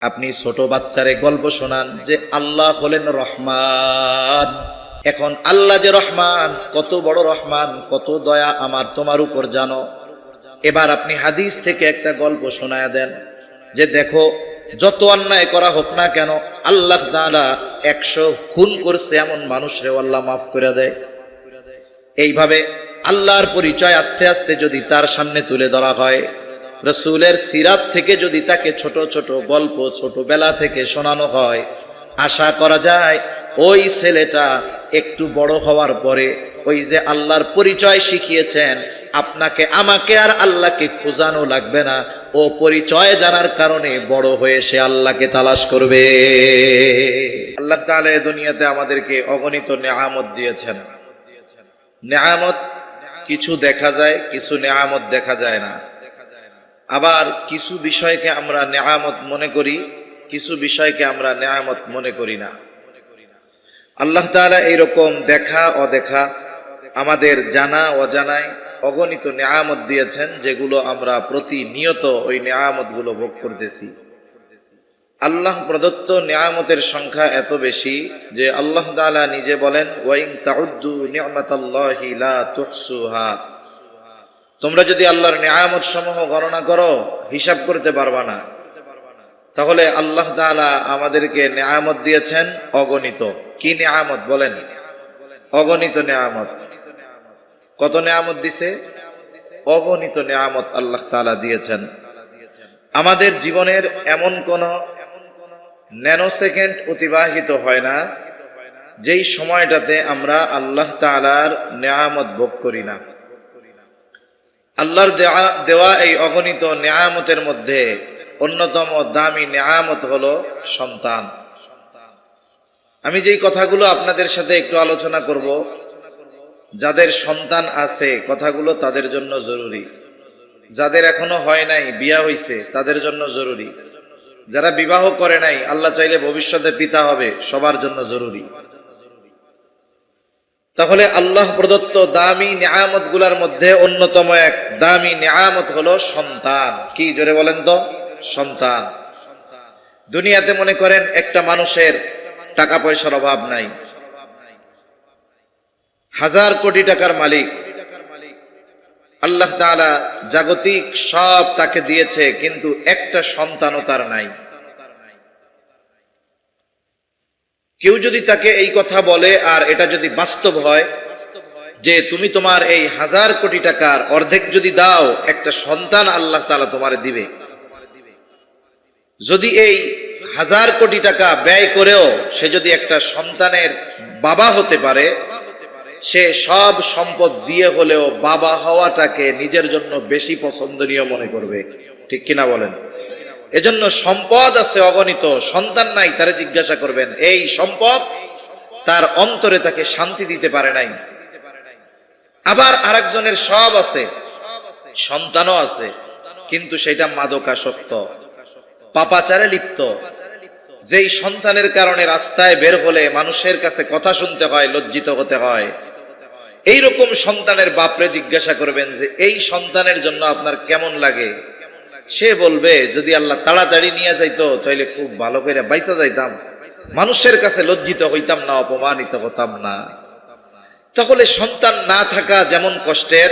আপনি ছোট বাচ্চারে গল্প শোনান যে আল্লাহ হলেন রহমান। এখন আল্লাহ যে রহমান, কত বড় রহমান, কত দয়া আমার তোমার উপর জানো। এবার আপনি হাদিস থেকে একটা গল্প শোনায়া দেন যে দেখো, যত অন্যায় করা হোক না কেন, আল্লাহ তাআলা 100 খুন করছে এমন মানুষরে আল্লাহ মাফ করে দেয়। এইভাবে আল্লাহর পরিচয় আস্তে আস্তে যদি তার সামনে তুলে ধরা হয়, রসুলের সিরাত থেকে যদি তাকে ছোট ছোট গল্প ছোটবেলা থেকে শোনানো হয়, আশা করা যায় ওই ছেলেটা একটু বড় হওয়ার পরে ওই যে আল্লাহর পরিচয় শিখিয়েছেন, আপনাকে আমাকে আর আল্লাহকে খোঁজানো লাগবে না। ও পরিচয় জানার কারণে বড় হয়ে সে আল্লাহকে তালাশ করবে। আল্লাহ তাআলা এই দুনিয়াতে আমাদেরকে অগণিত নেয়ামত দিয়েছেন। নেয়ামত কিছু দেখা যায়, কিছু নেয়ামত দেখা যায় না। আবার কিছু বিষয়কে আমরা নেয়ামত মনে করি, কিছু বিষয়কে আমরা নেয়ামত মনে করি না। আল্লাহ তাআলা এইরকম দেখা অদেখা, আমাদের জানা অজানায় অগণিত নেয়ামত দিয়েছেন, যেগুলো আমরা প্রতিনিয়ত ওই নেয়ামতগুলো ভোগ করতেছি। আল্লাহ প্রদত্ত নেয়ামতের সংখ্যা এত বেশি যে আল্লাহ তাআলা নিজে বলেন, ওয়া ইন তাউদ্দু নি'মাতাল্লাহি লা তুহসুহা। তোমরা যদি আল্লাহর নেয়ামত সমূহ গণনা করো, হিসাব করতে পারবা না। তাহলে আল্লাহ তাআলা আমাদেরকে নেয়ামত দিয়েছেন অগণিত। কি নেয়ামত বলেন? অগণিত নেয়ামত। কত নেয়ামত দিছে? অগণিত নেয়ামত আল্লাহ তাআলা দিয়েছেন। আমাদের জীবনের এমন কোন ন্যানো সেকেন্ড অতিবাহিত হয় না যেই সময়টাতে আমরা আল্লাহ তাআলার নেয়ামত ভোগ করি না। আল্লাহর দেওয়া এই অগণিত নেয়ামতের মধ্যে অন্যতম দামি নেয়ামত হলো সন্তান। আমি যেই কথাগুলো আপনাদের সাথে একটু আলোচনা করব, যাদের সন্তান আছে কথাগুলো তাদের জন্য জরুরি। যাদের এখনো হয় নাই, বিয়া হইছে, তাদের জন্য জরুরি। যারা বিবাহ করে নাই, আল্লাহ চাইলে ভবিষ্যতে পিতা হবে, সবার জন্য জরুরি। তাহলে আল্লাহ প্রদত্ত দামি নেয়ামত গুলার মধ্যে অন্যতম এক দামি নেয়ামত হলো সন্তান। কি জোরে বলেন তো? সন্তান। দুনিয়াতে মনে করেন একটা মানুষের টাকা পয়সার অভাব নাই, 1000 কোটি টাকার মালিক, আল্লাহ তাআলা জাগতিক সব তাকে দিয়েছে, কিন্তু একটা সন্তানও তার নাই। কেউ যদি তাকে এই কথা বলে আর এটা যদি বাস্তব হয় যে তুমি তোমার এই 1000 কোটি টাকার অর্ধেক যদি দাও, একটা সন্তান আল্লাহ তাআলা তোমারে দিবে। যদি এই 1000 কোটি টাকা ব্যয় করেও সে যদি একটা সন্তানের বাবা হতে পারে, সে সব সম্পদ দিয়ে হলেও বাবা হওয়াটাকে নিজের জন্য বেশি পছন্দনীয় মনে করবে। ঠিক কিনা বলেন? এজন্য সম্পদ আছে অগণিত, সন্তান নাই, তারে জিজ্ঞাসা করবেন এই সম্পদ তার অন্তরে তাকে শান্তি দিতে পারে নাই। আবার আরেকজনের সব আছে, সন্তানও আছে, কিন্তু সেটা মাদকাসক্ত, পাপাচারে লিপ্ত। যেই সন্তানের কারণে রাস্তায় বের হলে মানুষের কাছে কথা শুনতে হয়, লজ্জিত হতে হয়। এইরকম সন্তানের বাপরে জিজ্ঞাসা করবেন যে এই সন্তানের জন্য আপনার কেমন লাগে? সে বলবে যদি আল্লাহ তাড়াতাড়ি নিয়ে যাইতো তাহলে খুব ভালো করে বাইচা যাইতাম, মানুষের কাছে লজ্জিত হইতাম না, অপমানিত হতাম না। তাহলে সন্তান না থাকা যেমন কষ্টের,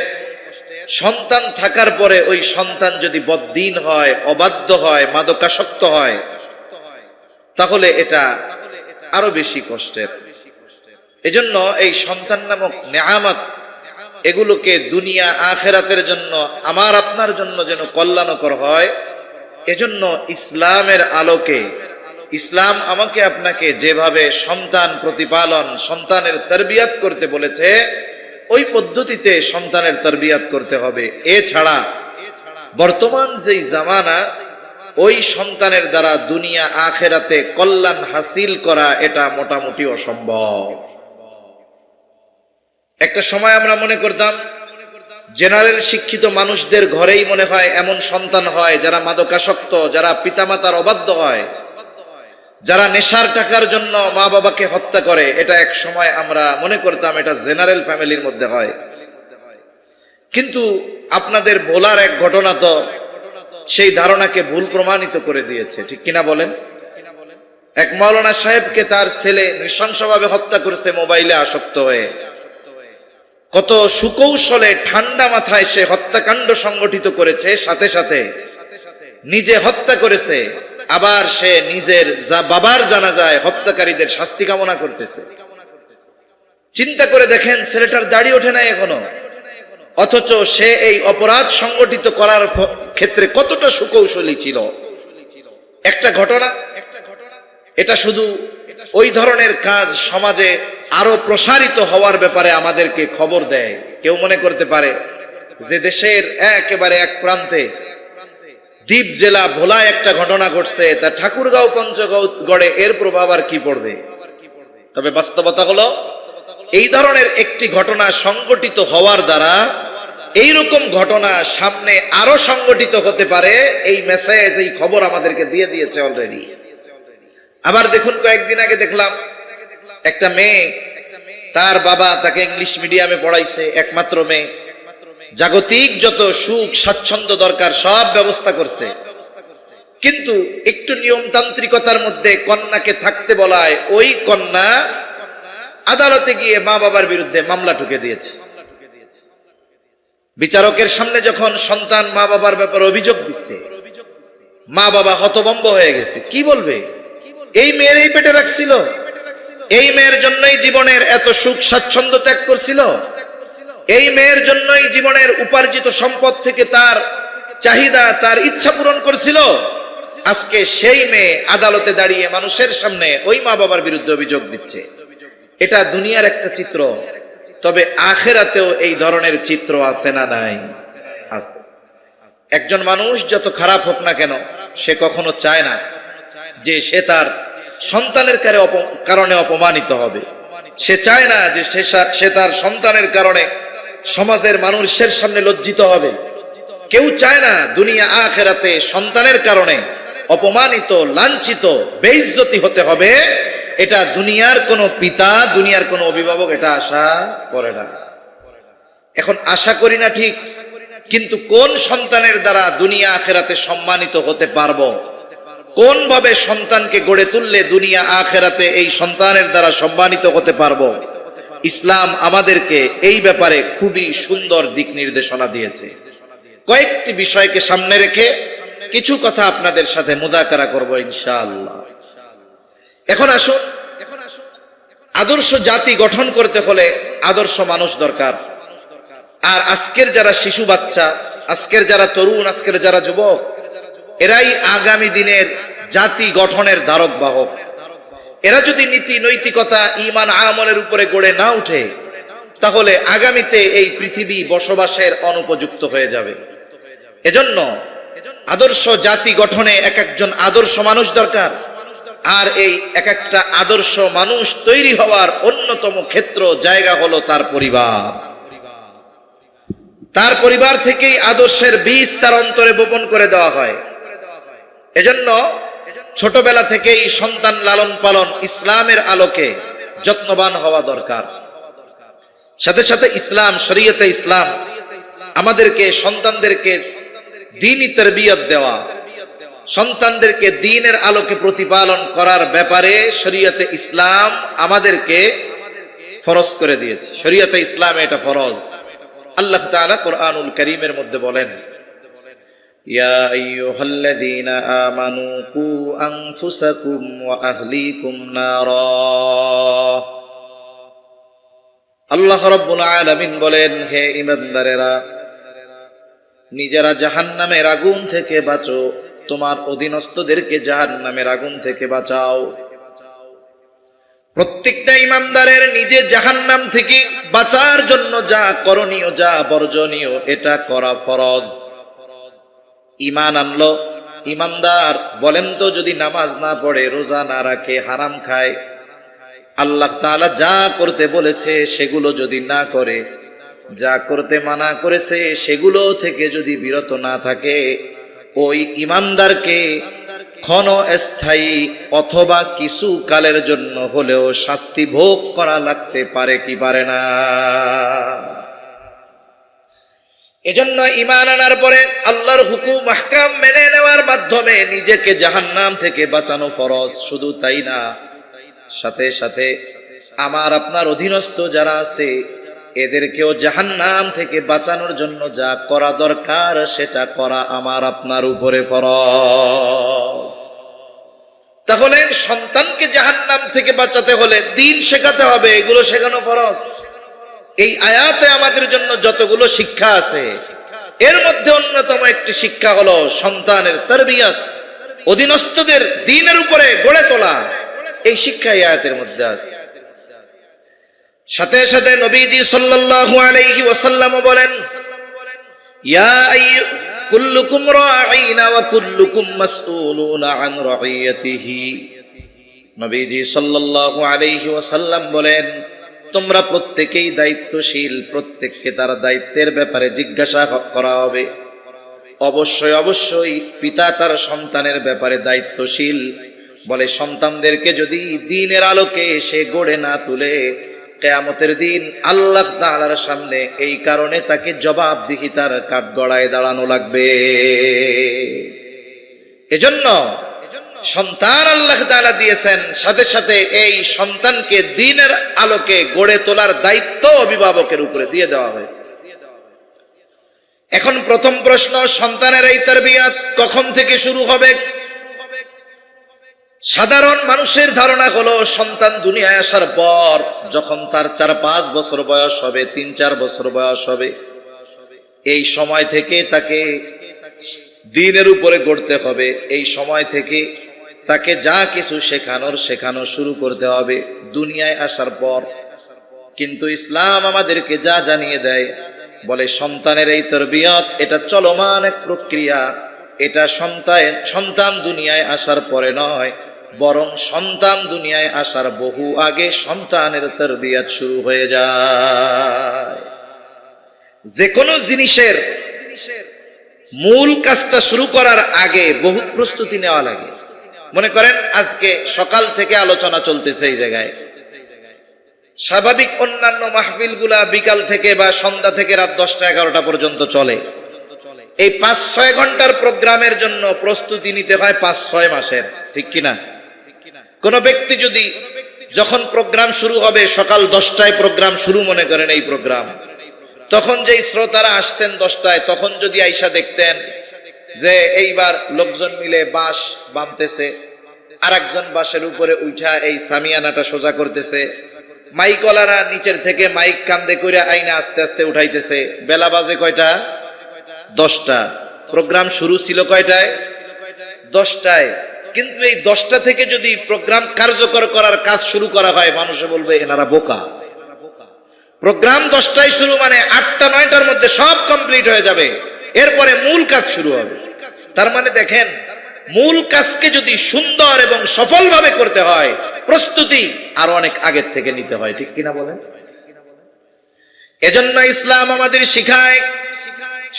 সন্তান থাকার পরে ওই সন্তান যদি বদ্দিন হয়, অবাধ্য হয়, মাদকাসক্ত হয়, তাহলে এটা আরো বেশি কষ্টের। এজন্য এই সন্তান নামক নেয়ামত, এগুলোকে দুনিয়া আখিরাতের জন্য, আমার আপনার জন্য যেন কল্যাণকর হয়, এজন্য ইসলামের আলোকে, ইসলাম আমাকে আপনাকে যেভাবে সন্তান প্রতিপালন, সন্তানের তরবিয়ত করতে বলেছে, ওই পদ্ধতিতে সন্তানের তরবিয়ত করতে হবে। এছাড়া বর্তমান যেই জামানা, ওই সন্তানের দ্বারা দুনিয়া আখিরাতে কল্যাণ হাসিল করা এটা মোটামুটি অসম্ভব। একটা সময় আমরা মনে করতাম জেনারেল শিক্ষিত মানুষদের ঘরেই মনে হয় এমন সন্তান হয় যারা মাদকাসক্ত, যারা পিতামাতার অবাধ্য হয়, যারা নেশার টাকার জন্য মা বাবাকে হত্যা করে। এটা এক সময় আমরা মনে করতাম এটা জেনারেল ফ্যামিলির মধ্যে হয়। কিন্তু আপনাদের ভোলার এক ঘটনা তো সেই ধারণাকে ভুল প্রমাণিত করে দিয়েছে, ঠিক কিনা বলেন? এক মাওলানা সাহেবকে তার ছেলে নৃশংসভাবে হত্যা করেছে মোবাইলে আসক্ত হয়ে। কত সুকৌশলে ঠান্ডা মাথায় সে হত্যাকাণ্ড সংগঠিত করেছে, সাথে সাথে নিজে হত্যা করেছে, আবার সে নিজের বাবার জানাজায় হত্যাকারীদের শাস্তি কামনা করতেছে। চিন্তা করে দেখেন, ছেলেটার দাড়ি ওঠে না এখনো, অথচ সে এই অপরাধ সংগঠিত করার ক্ষেত্রে কতটা সুকৌশলী ছিল। একটা ঘটনা, এটা শুধু ওই ধরনের কাজ সমাজে আরো প্রসারিত হওয়ার ব্যাপারে আমাদেরকে খবর দেয়। কেউ মনে করতে পারে যে দেশের একেবারে এক প্রান্তে দ্বীপ জেলা ভোলায় একটা ঘটনা ঘটছে, তা ঠাকুরগাঁও পঞ্চগড়ে এর প্রভাব আর কি পড়বে। তবে বাস্তবতা হলো, এই ধরনের একটি ঘটনা সংগঠিত হওয়ার দ্বারা এইরকম ঘটনা সামনে আরো সংগঠিত হতে পারে, এই মেসেজ, এই খবর আমাদেরকে দিয়ে দিয়েছে অলরেডি। আবার দেখুন, কয়েকদিন আগে দেখলাম একটা মেয়ে, তার বাবা তাকে ইংলিশ মিডিয়ামে পড়াইছে, একমাত্র মেয়ে, জাগতিক যত সুখ স্বাচ্ছন্দ্য দরকার সব ব্যবস্থা করছে, কিন্তু একটু নিয়মতান্ত্রিকতার মধ্যে কন্যাকে থাকতে বলায় ওই কন্যা আদালতে গিয়ে মা বাবার বিরুদ্ধে মামলা ঠুকে দিয়েছে। বিচারকের সামনে যখন সন্তান মা বাবার ব্যাপারে অভিযোগ দিচ্ছে, মা বাবা হতভম্ব হয়ে গেছে। কি বলবে? এই মেয়ের এই পেটে রাখছিল, এই মেয়ের জন্যই জীবনের এত সুখ স্বাচ্ছন্দ্য ত্যাগ করছিল, এই মেয়ের জন্যই জীবনের উপার্জিত সম্পদ থেকে তার চাহিদা, তার ইচ্ছা পূরণ করছিল। আজকে সেই মেয়ে আদালতে দাঁড়িয়ে মানুষের সামনে ওই মা বাবার বিরুদ্ধে অভিযোগ দিচ্ছে। এটা দুনিয়ার একটা চিত্র, তবে আখিরাতেও এই ধরনের চিত্র আছে না নাই? আছে। একজন মানুষ যত খারাপ হোক না কেন, সে কখনো চায় না যে সে তার সন্তানের কারণে অপমানিত হবে। সে চায় না যে সে তার সন্তানের কারণে সমাজের মানুষের সামনে লজ্জিত হবে। কেউ চায় না দুনিয়া আখিরাতে সন্তানের কারণে অপমানিত, লাঞ্ছিত, বেইজ্জতি হতে হবে। এটা দুনিয়ার কোনো পিতা, দুনিয়ার কোনো অভিভাবক এটা আশা করে না। এখন আশা করি না ঠিক, কিন্তু কোন সন্তানের দ্বারা দুনিয়া আখিরাতে সম্মানিত হতে পারবো, কোন ভাবে সন্তানকে গড়ে তুললে দুনিয়া আখিরাতে এই সন্তানের দ্বারা সম্মানিত হতে পারবো, ইসলাম আমাদেরকে এই ব্যাপারে খুবই সুন্দর দিক নির্দেশনা দিয়েছে। কয়েকটি বিষয়কে সামনে রেখে কিছু কথা আপনাদের সাথে মুযাকারা করব ইনশাআল্লাহ। এখন আসুন, আদর্শ জাতি গঠন করতে হলে আদর্শ মানুষ দরকার। আর আজকের যারা শিশু বাচ্চা, আজকের যারা তরুণ, আজকের যারা যুবক, এরাই আগামী দিনের জাতি গঠনের ধারক বাহক। এরা যদি নীতি নৈতিকতা, ঈমান আমলের উপরে গড়ে না উঠে, তাহলে আগামীতে এই পৃথিবী বসবাসের অনুপযুক্ত হয়ে যাবে। এজন্য আদর্শ জাতি গঠনে এক একজন আদর্শ মানুষ দরকার। আর এই এক একটা আদর্শ মানুষ তৈরি হওয়ার অন্যতম ক্ষেত্র, জায়গা হলো তার পরিবার। তার পরিবার থেকেই আদর্শের বীজ তার অন্তরে বপন করে দেওয়া হয়। এজন্য ছোটবেলা থেকেই সন্তান লালন পালন ইসলামের আলোকে যত্নবান হওয়া দরকার। সাথে সাথে ইসলাম, শরীয়তে ইসলাম আমাদেরকে সন্তানদেরকে দ্বীনি তারবিয়ত দেওয়া, সন্তানদেরকে দ্বীনের আলোকে প্রতিপালন করার ব্যাপারে শরীয়তে ইসলাম আমাদেরকে ফরজ করে দিয়েছে। শরীয়তে ইসলামে এটা ফরজ। আল্লাহ তাআলা কোরআনুল কারীমের মধ্যে বলেন, ইয়া আইয়ুহাল্লাযীনা আমানু কু আনফুসাকুম ওয়া আহলিকুম নারা। আল্লাহ রাব্বুল আলামিন বলেন, হে ঈমানদারেরা, নিজেরা জাহান্নামের আগুন থেকে বাঁচো, তোমার অধীনস্থদেরকে জাহান্নামের আগুন থেকে বাঁচাও। প্রত্যেকটা ঈমানদারের নিজে জাহান্নাম থেকে বাঁচার জন্য যা করণীয়, যা বর্জনীয়, এটা করা ফরজ। ঈমান আনলো ঈমানদার, বলেন তো, যদি নামাজ না পড়ে, রোজা না রাখে, হারাম খায়, আল্লাহ তাআলা যা করতে বলেছে সেগুলো যদি না করে, যা করতে মানা করেছে সেগুলো থেকে যদি বিরত না থাকে, ওই ঈমানদারকে ক্ষণস্থায়ী অথবা কিছু কালের জন্য হলেও শাস্তি ভোগ করা লাগতে পারে কি পারে না? এজন্য ঈমান আনার পরে আল্লাহর হুকুম আহকাম মেনে নেওয়ার মাধ্যমে নিজেকে জাহান্নাম থেকে বাঁচানো ফরজ। শুধু তাই না, সাথে সাথে আমার আপনার অধীনস্থ যারা আছে এদেরকেও জাহান্নাম থেকে বাঁচানোর জন্য যা করা দরকার সেটা করা আমার আপনার উপরে ফরজ। তাহলে সন্তানকে জাহান্নাম থেকে বাঁচাতে হলে দ্বীন শেখাতে হবে, এগুলো শেখানো ফরজ। এই আয়াতে আমাদের জন্য যতগুলো শিক্ষা আছে এর মধ্যে অন্যতম একটি শিক্ষা হলো সন্তানের তারবিয়াত, অধীনস্থদের দ্বীনের উপরে গড়ে তোলা। এই শিক্ষা এই আয়াতের মধ্যে আছে। সাথে সাথে নবীজি সাল্লাল্লাহু আলাইহি ওয়াসাল্লাম বলেন, ইয়া কুল্লুকুম রাঈনা ওয়া কুল্লুকুম মাসউলুনা আন রাইয়াতিহি। নবীজি সাল্লাল্লাহু আলাইহি ওয়াসাল্লাম বলেন, তোমরা প্রত্যেকেই দায়িত্বশীল, প্রত্যেককে তার দায়িত্বের ব্যাপারে জিজ্ঞাসা করা হবে। অবশ্যই অবশ্যই পিতা তার সন্তানের ব্যাপারে দায়িত্বশীল। বলে সন্তানদেরকে যদি দ্বীনের আলোকে সে গড়ে না তুলে, কিয়ামতের দিন আল্লাহ তাআলার সামনে এই কারণে তাকে জবাবদিহিতার কাঠগড়ায় দাঁড়ানো লাগবে। এজন্য সন্তান আল্লাহ তাআলা দিয়েছেন, সাথে সাথে এই সন্তানকে দ্বীনের আলোকে গড়ে তোলার দায়িত্ব অভিভাবকের উপরে দিয়ে দেওয়া হয়েছে। এখন প্রথম প্রশ্ন, সন্তানের এই তারবিয়াত কখন থেকে শুরু হবে? সাধারণ মানুষের ধারণা হলো সন্তান দুনিয়ায় আসার পর, যখন তার 4-5 বছর বয়স হবে, 3-4 বছর বয়স হবে, এই সময় থেকে তাকে দ্বীনের উপরে গড়তে হবে। এই সময় থেকে তাকে যা কিছু শেখানো শুরু করতে হবে দুনিয়ায় আসার পর। কিন্তু ইসলাম আমাদেরকে যা জানিয়ে দেয়, বলে সন্তানের এই তারবিয়াত এটা চলমান এক প্রক্রিয়া। এটা সন্তান দুনিয়ায় আসার পরে নয়, বরং সন্তান দুনিয়ায় আসার বহু আগে সন্তানের তারবিয়াত শুরু হয়ে যায়। যে কোনো জিনিসের মূল কাজটা শুরু করার আগে বহুত প্রস্তুতি নেওয়া লাগে। মনে করেন আজকে সকাল থেকে আলোচনা চলতেছে এই জায়গায়, স্বাভাবিক অন্যান্য মাহফিলগুলা বিকাল থেকে বা সন্ধ্যা থেকে রাত 10টা-11টা পর্যন্ত চলে। এই 5-6 ঘন্টার প্রোগ্রামের জন্য প্রস্তুতি নিতে হয় 5-6 মাসের, ঠিক কিনা? কোন ব্যক্তি যদি যখন প্রোগ্রাম শুরু হবে, সকাল 10টায় প্রোগ্রাম শুরু, মনে করেন এই প্রোগ্রাম, তখন যেই শ্রোতারা আসছেন 10টায়, তখন যদি আইসা দেখতেন যে এইবার লোকজন মিলে বাঁশ বাঁধতেছে, আর একজন বাঁশের উপরে উঠা এই সামিয়ানাটা সোজা করতেছে, মাইকওয়ালারা নিচের থেকে মাইক কান্দে করে আইনা আস্তে আস্তে উঠাইতেছে। বেলা বাজে কয়টা? 10টা। প্রোগ্রাম শুরু ছিল কয়টায়? 10টায়। কিন্তু এই 10টা থেকে যদি প্রোগ্রাম কার্যকর করার কাজ শুরু করা হয়, মানুষে বলবে এনারা বোকা। প্রোগ্রাম 10টায় শুরু মানে 8টা-9টার মধ্যে সব কমপ্লিট হয়ে যাবে, এরপরে মূল কাজ শুরু হবে। তার মানে দেখেন, মূল কাজকে যদি সুন্দর এবং সফলভাবে করতে হয়, প্রস্তুতি আরো অনেক আগের থেকে নিতে হয়, ঠিক কিনা বলেন? এজন্য ইসলাম আমাদের শিখায়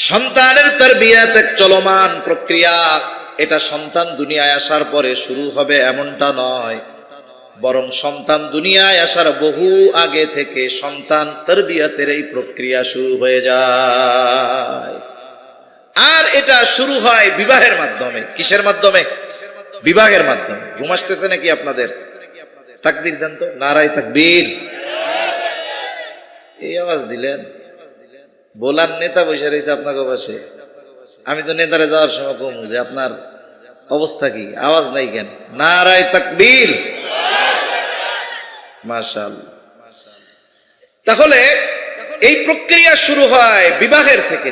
সন্তানের তারবিয়াত এক চলমান প্রক্রিয়া। এটা সন্তান দুনিয়ায় আসার পরে শুরু হবে এমনটা নয়, বরং সন্তান দুনিয়ায় আসার বহু আগে থেকে সন্তান তারবিয়াতের এই প্রক্রিয়া শুরু হয়ে যায়। আর এটা শুরু হয় বিবাহের মাধ্যমে। কিসের মাধ্যমে? বিবাহের মাধ্যমে। ঘুম আসতেছে নাকি আপনাদের? তাকবীর দেন তো, নারায়ে তাকবীর। এই আওয়াজ দিলেন, বলার নেতা বসে রয়েছে আপনাকে পাশে। আমি তো নেতারে যাওয়ার সময় কমু যে আপনার অবস্থা কি, আওয়াজ নাই কেন? নারায়ে তাকবীর, মাশাআল্লাহ। তাহলে এই প্রক্রিয়া শুরু হয় বিবাহের থেকে।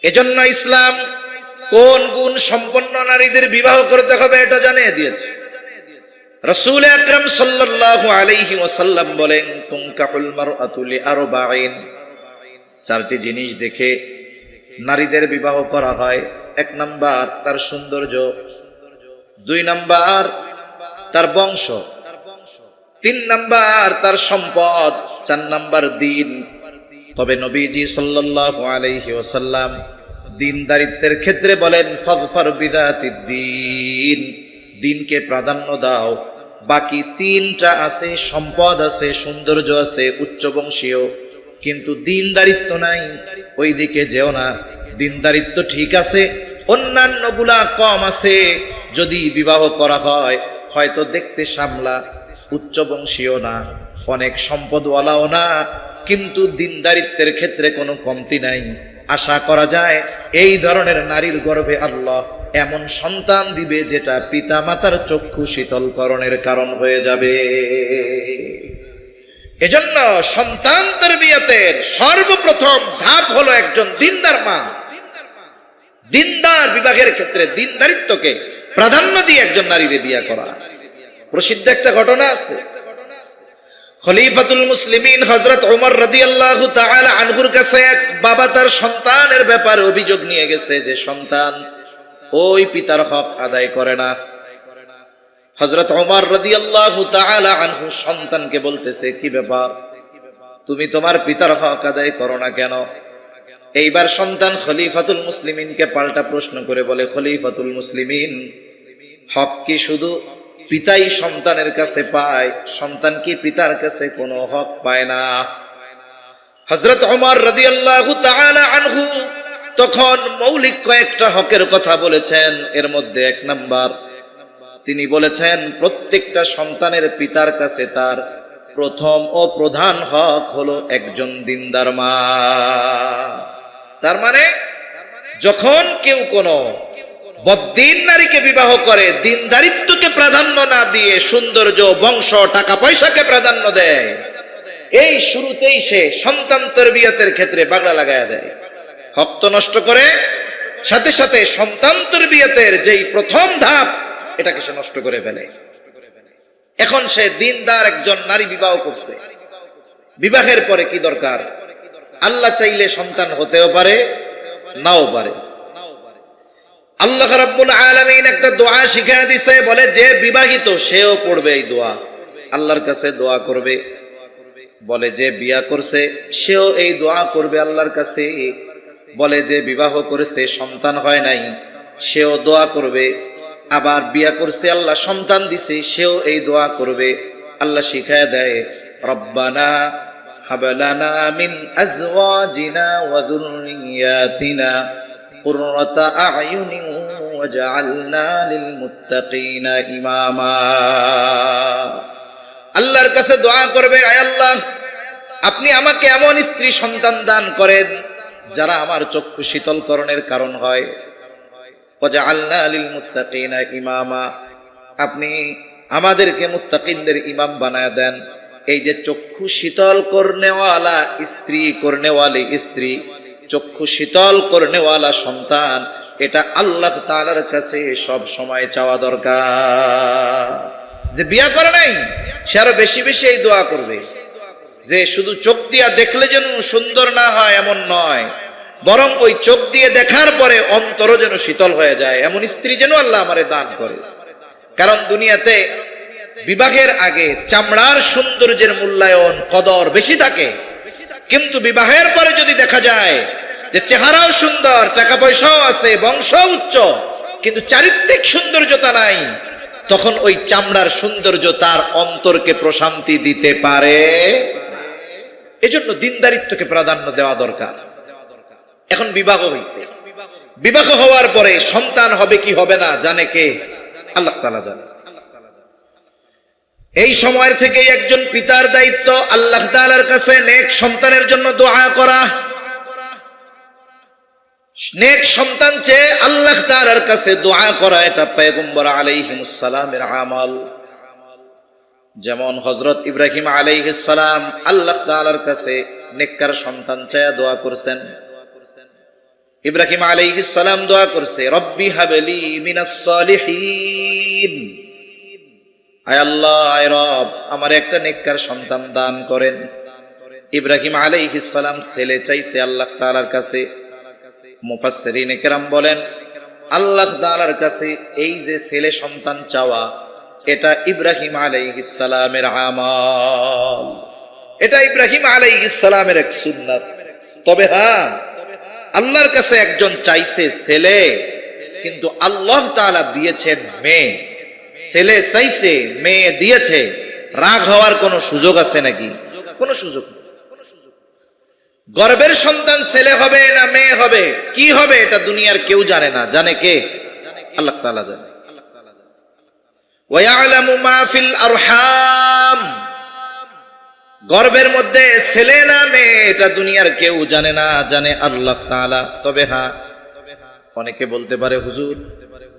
এজন্য ইসলাম কোন গুণ সম্পন্ন নারীদের বিবাহ করতে হবে এটা জানিয়ে দিয়েছে। রাসূল আকরাম সাল্লাল্লাহু আলাইহি ওয়াসাল্লাম বলেন, তুনকাহুল মারআতু লিআরবাঈন। 4টি জিনিস দেখে নারীদের বিবাহ করা হয়। 1 নাম্বার তার সৌন্দর্য, 2 নাম্বার তার বংশ, 3 নাম্বার তার সম্পদ, 4 নাম্বার দিন। তবে নবীজি সাল্লাল্লাহু আলাইহি ওয়াসাল্লাম দিনদারিত্বের ক্ষেত্রে বলেন, ফাযফার বিযাতিদ দ্বীন, দিনকে প্রাধান্য দাও। বাকি 3টা আছে, সম্পদ আছে, সৌন্দর্য আছে, উচ্চবংশীয়, কিন্তু দিনদারিত্ব নাই, ওই দিকে যেও না। দিনদারিত্ব ঠিক আছে, অন্যান্য গুলা কম আছে। যদি বিবাহ করা হয়, হয়তো দেখতে সামলা, উচ্চ বংশীয় না, অনেক সম্পদওয়ালাও না, কিন্তু দিনদারিত্বের ক্ষেত্রে কোনো কমতি নাই। আশা করা যায় এই ধরনের নারীর গর্ভে আল্লাহ এমন সন্তান দিবে যেটা পিতা মাতার চক্ষু শীতলকরণের কারণ হয়ে যাবে। এজন্য সন্তান তারবিয়াতের সর্বপ্রথম ধাপ হলো একজন দিনদার মা। দিনদার বিবাহের ক্ষেত্রে দিনদারিত্বকে প্রাধান্য দিয়ে একজন নারীরে বিয়ে করা। প্রসিদ্ধ একটা ঘটনা আছে, খলিফাতুল মুসলিমিন হযরত ওমর রাদিয়াল্লাহু তাআলা আনহুর কাছে এক বাবা তার সন্তানের ব্যাপারে অভিযোগ নিয়ে গেছে যে সন্তান ওই পিতার হক আদায় করে না। হযরত ওমর রাদিয়াল্লাহু তাআলা আনহু সন্তানকে বলতেছে, কি ব্যাপার, তুমি তোমার পিতার হক আদায় করো না কেন? এইবার সন্তান খলিফাতুল মুসলিমিনকে পাল্টা প্রশ্ন করে বলে, খলিফাতুল মুসলিমিন, হক কি শুধু পিতাই সন্তানের কাছে পায়? সন্তান কি পিতার কাছে কোনো হক পায় না? হযরত ওমর রাদিয়াল্লাহু তাআলা আনহু তখন মৌলিক কয়েকটা হকের কথা বলেছেন। এর মধ্যে এক নাম্বার তিনি বলেছেন, প্রত্যেকটা সন্তানের পিতার কাছে তার প্রথম ও প্রধান হক হলো একজন দিনদার মা। তার মানে যখন কেউ কোনো বদ্দিন নারীকে বিবাহ করে, দিনদারিত্বকে প্রাধান্য না দিয়ে সৌন্দর্য, বংশ, টাকা পয়সাকে প্রাধান্য দেয়, এই শুরুতেই সে সন্তান তারবিয়াতের ক্ষেত্রে বাগড়া লাগায়া দেয়, হক তো নষ্ট করে, সাথে সাথে সন্তান তারবিয়াতের যেই প্রথম ধাপ এটাকে সে নষ্ট করে ফেলে। এখন সে দিনদার একজন নারী বিবাহ করছে, বিবাহের পরে কি দরকার? আল্লাহ চাইলে সন্তান হতেও পারে, নাও পারে। আল্লাহ রাব্বুল আলামিন একটা দোয়া শিখিয়ে দিয়েছে, বলে যে বিবাহিত সেও পড়বে এই দোয়া, আল্লাহর কাছে দোয়া করবে। বলে যে বিয়া করছে সেও এই দোয়া করবে আল্লাহর কাছে। বলে যে বিবাহ করেছে সন্তান হয় নাই সেও দোয়া করবে। আবার বিয়া করছে আল্লাহ সন্তান দিছে সেও এই দোয়া করবে। আল্লাহ শিখায় দেয়, রব্বানা হাবলানা মিন আজওয়াজিনা ওয়া যুররিয়াতিনা কুররাতা আ'য়ুনিন ওয়াজআলনা লিল মুত্তাকিনা ইমামা। আল্লাহর কাছে দোয়া করবে, আয় আল্লাহ, আপনি আমাকে এমন স্ত্রী সন্তান দান করেন যারা আমার চক্ষু শীতলকরণের কারণ হয়। ওয়াজআলনা লিল মুত্তাকিনা ইমামা, আপনি আমাদেরকে মুত্তাকিনদের ইমাম বানায় দেন। এই যে চক্ষু শীতল করনেওয়ালা স্ত্রী, করনেওয়ালি স্ত্রী, চক্ষু শীতল করনেওয়ালা সন্তান, এটা আল্লাহ তাআলার কাছে সব সময় চাওয়া দরকার। যে বিয়া করে নাই সে আরো বেশি বেশি এই দোয়া করবে, যে শুধু চোখ দিয়া দেখলে যেন সুন্দর না হয় এমন নয়, বরং ওই চোখ দিয়ে দেখার পরে অন্তর যেন শীতল হয়ে যায়, এমন স্ত্রী যেন আল্লাহ আমারে দান করে। কারণ দুনিয়াতে বিবাহের আগে চামড়ার সৌন্দর্যের মূল্যায়ন, কদর বেশি থাকে, কিন্তু বিবাহের পরে যদি দেখা যায় যে চেহারাও সুন্দর, টাকা পয়সাও আছে, বংশ উচ্চ, কিন্তু চারিত্রিক সৌন্দর্যতা নাই, তখন ওই চামড়ার সৌন্দর্য তার অন্তরকে প্রশান্তি দিতে পারে। এজন্য দিনদারিত্বকে প্রাধান্য দেওয়া দরকার। এখন বিবাহ হইছে, বিবাহ হওয়ার পরে সন্তান হবে কি হবে না জানে কে? আল্লাহ তাআলা জানে। এই সময়ের থেকে একজন পিতার দায়িত্ব আল্লাহ তাআলার কাছে নেক সন্তানের জন্য দোয়া করা, নেক সন্তান চেয়ে আল্লাহ তাআলার কাছে দোয়া করা। এটা পয়গম্বর আলাইহিস সালামের আমল। যেমন হযরত ইব্রাহিম আলাইহিস সালাম আল্লাহ তাআলার কাছে নেককার সন্তান চেয়ে দোয়া করছেন। ইব্রাহিম আলাইহিস সালাম দোয়া করছে, রব্বি হাবলি মিনাস সালিহিন, আয় আল্লাহ, আয় রব, আমার একটা নেককার সন্তান দান করেন। ইব্রাহিম আলাইহিস সালাম ছেলে চাইছে আল্লাহ তাআলার কাছে। মুফাসসিরিন ইকরাম বলেন, আল্লাহ তাআলার কাছে এই যে ছেলে সন্তান চাওয়া, এটা ইব্রাহিম আলাইহিস সালামের আমল, এটা ইব্রাহিম আলাইহিস সালামের এক সুন্নাত। তবে হ্যাঁ, আল্লাহর কাছে একজন চাইছে ছেলে, কিন্তু আল্লাহ তাআলা দিয়েছেন মেয়ে। ছেলে চাইছে, মেয়ে দিয়েছে, রাগ হওয়ার কোনো সুযোগ আছে নাকি? কোনো সুযোগ নেই। গর্ভের সন্তান ছেলে হবে না মেয়ে হবে, কি হবে এটা দুনিয়ার কেউ জানে না। জানে কে? আল্লাহ তাআলা জানে। ওয়া ইয়ালামু মা ফিল আরহাম, গর্ভের মধ্যে ছেলে না মেয়ে এটা দুনিয়ার কেউ জানে না, জানে আল্লাহ তাআলা। তবে হ্যাঁ, অনেকে বলতে পারে হুজুর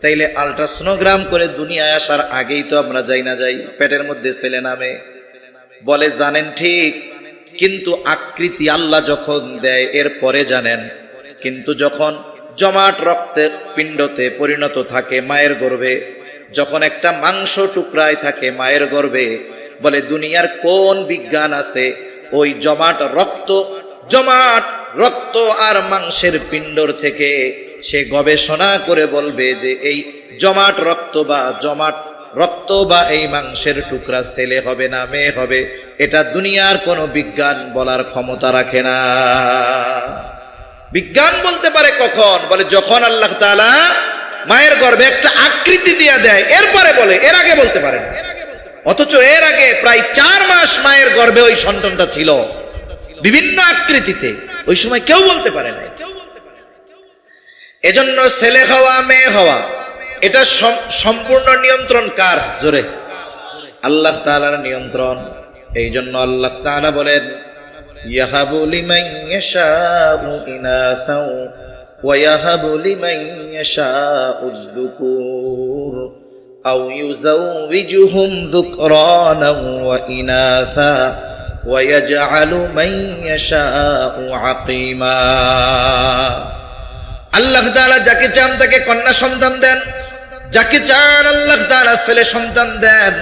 তাইলে আল্ট্রাসোনোগ্রাম করে দুনিয়ায় আসার আগেই তো আমরা যাই পেটের মধ্যে ছেলে না মেয়ে। বলে জানেন ঠিক, কিন্তু আকৃতি আল্লাহ যখন দেয় এর পরে জানেন। কিন্তু যখন জমাট রক্তে পিণ্ডতে পরিণত থাকে মায়ের গর্ভে, যখন একটা মাংস টুকরায় থাকে মায়ের গর্ভে, বলে দুনিয়ার কোন বিজ্ঞান আছে ওই জমাট রক্ত আর মাংসের পিণ্ডর থেকে সে গবেষণা করে বলবে যে এই জমাট রক্ত বা এই মাংসের টুকরা ছেলে হবে না মেয়ে হবে? এটা দুনিয়ার কোনো বিজ্ঞান বলার ক্ষমতা রাখে না। বিজ্ঞান বলতে পারে কখন? বলে যখন আল্লাহ তাআলা মায়ের গর্ভে একটা আকৃতি দিয়ে দেয়, এরপরে বলে, এর আগে বলতে পারে না। অথচ এর আগে প্রায় 4 মাস মায়ের গর্ভে ওই সন্তানটা ছিল বিভিন্ন আকৃতিতে, ওই সময় কেউ বলতে পারে না। এজন্য ছেলে হওয়া মেয়ে হওয়া এটা সম্পূর্ণ নিয়ন্ত্রণ কার? জোরে আল্লাহ তাআলার নিয়ন্ত্রণ। এই জন্য আল্লাহ তাআলা বলেন ইয়াহাবু লিমান ইয়াশাউ ইনাসা ওয়া ইয়াহাবু লিমান ইয়াশাউ যুকুর আও ইউযাওয়িজুহুম যুকরানা ওয়া ইনাসা ওয়া ইয়াজআলু মান ইয়াশাউ আকীমা। আল্লাহ তাআলা যাকে চান তাকে কন্যা সন্তান দেন, যাকে চান আল্লাহ তাআলা ছেলে সন্তান দেন,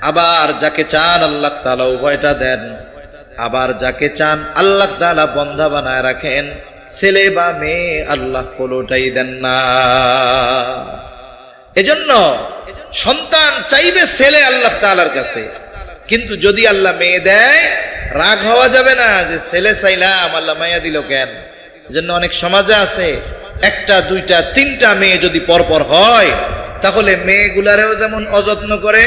আবার যাকে চান আল্লাহ তাআলা উভয়টা দেন, আবার যাকে চান আল্লাহ তাআলা বন্ধা বানায় রাখেন, ছেলে বা মেয়ে আল্লাহ কোনোটাই দেন না। এজন্য সন্তান চাইবে ছেলে আল্লাহ তাআলার কাছে, কিন্তু যদি আল্লাহ মেয়ে দেয় রাগ হওয়া যাবে না যে ছেলে চাইলাম আল্লাহ মাইয়া দিল কেন। এজন্য অনেক সমাজে আছে 1টা 2টা 3টা মেয়ে যদি পরপর হয়, তাহলে মেয়েগুলারেও যেমন অযত্ন করে,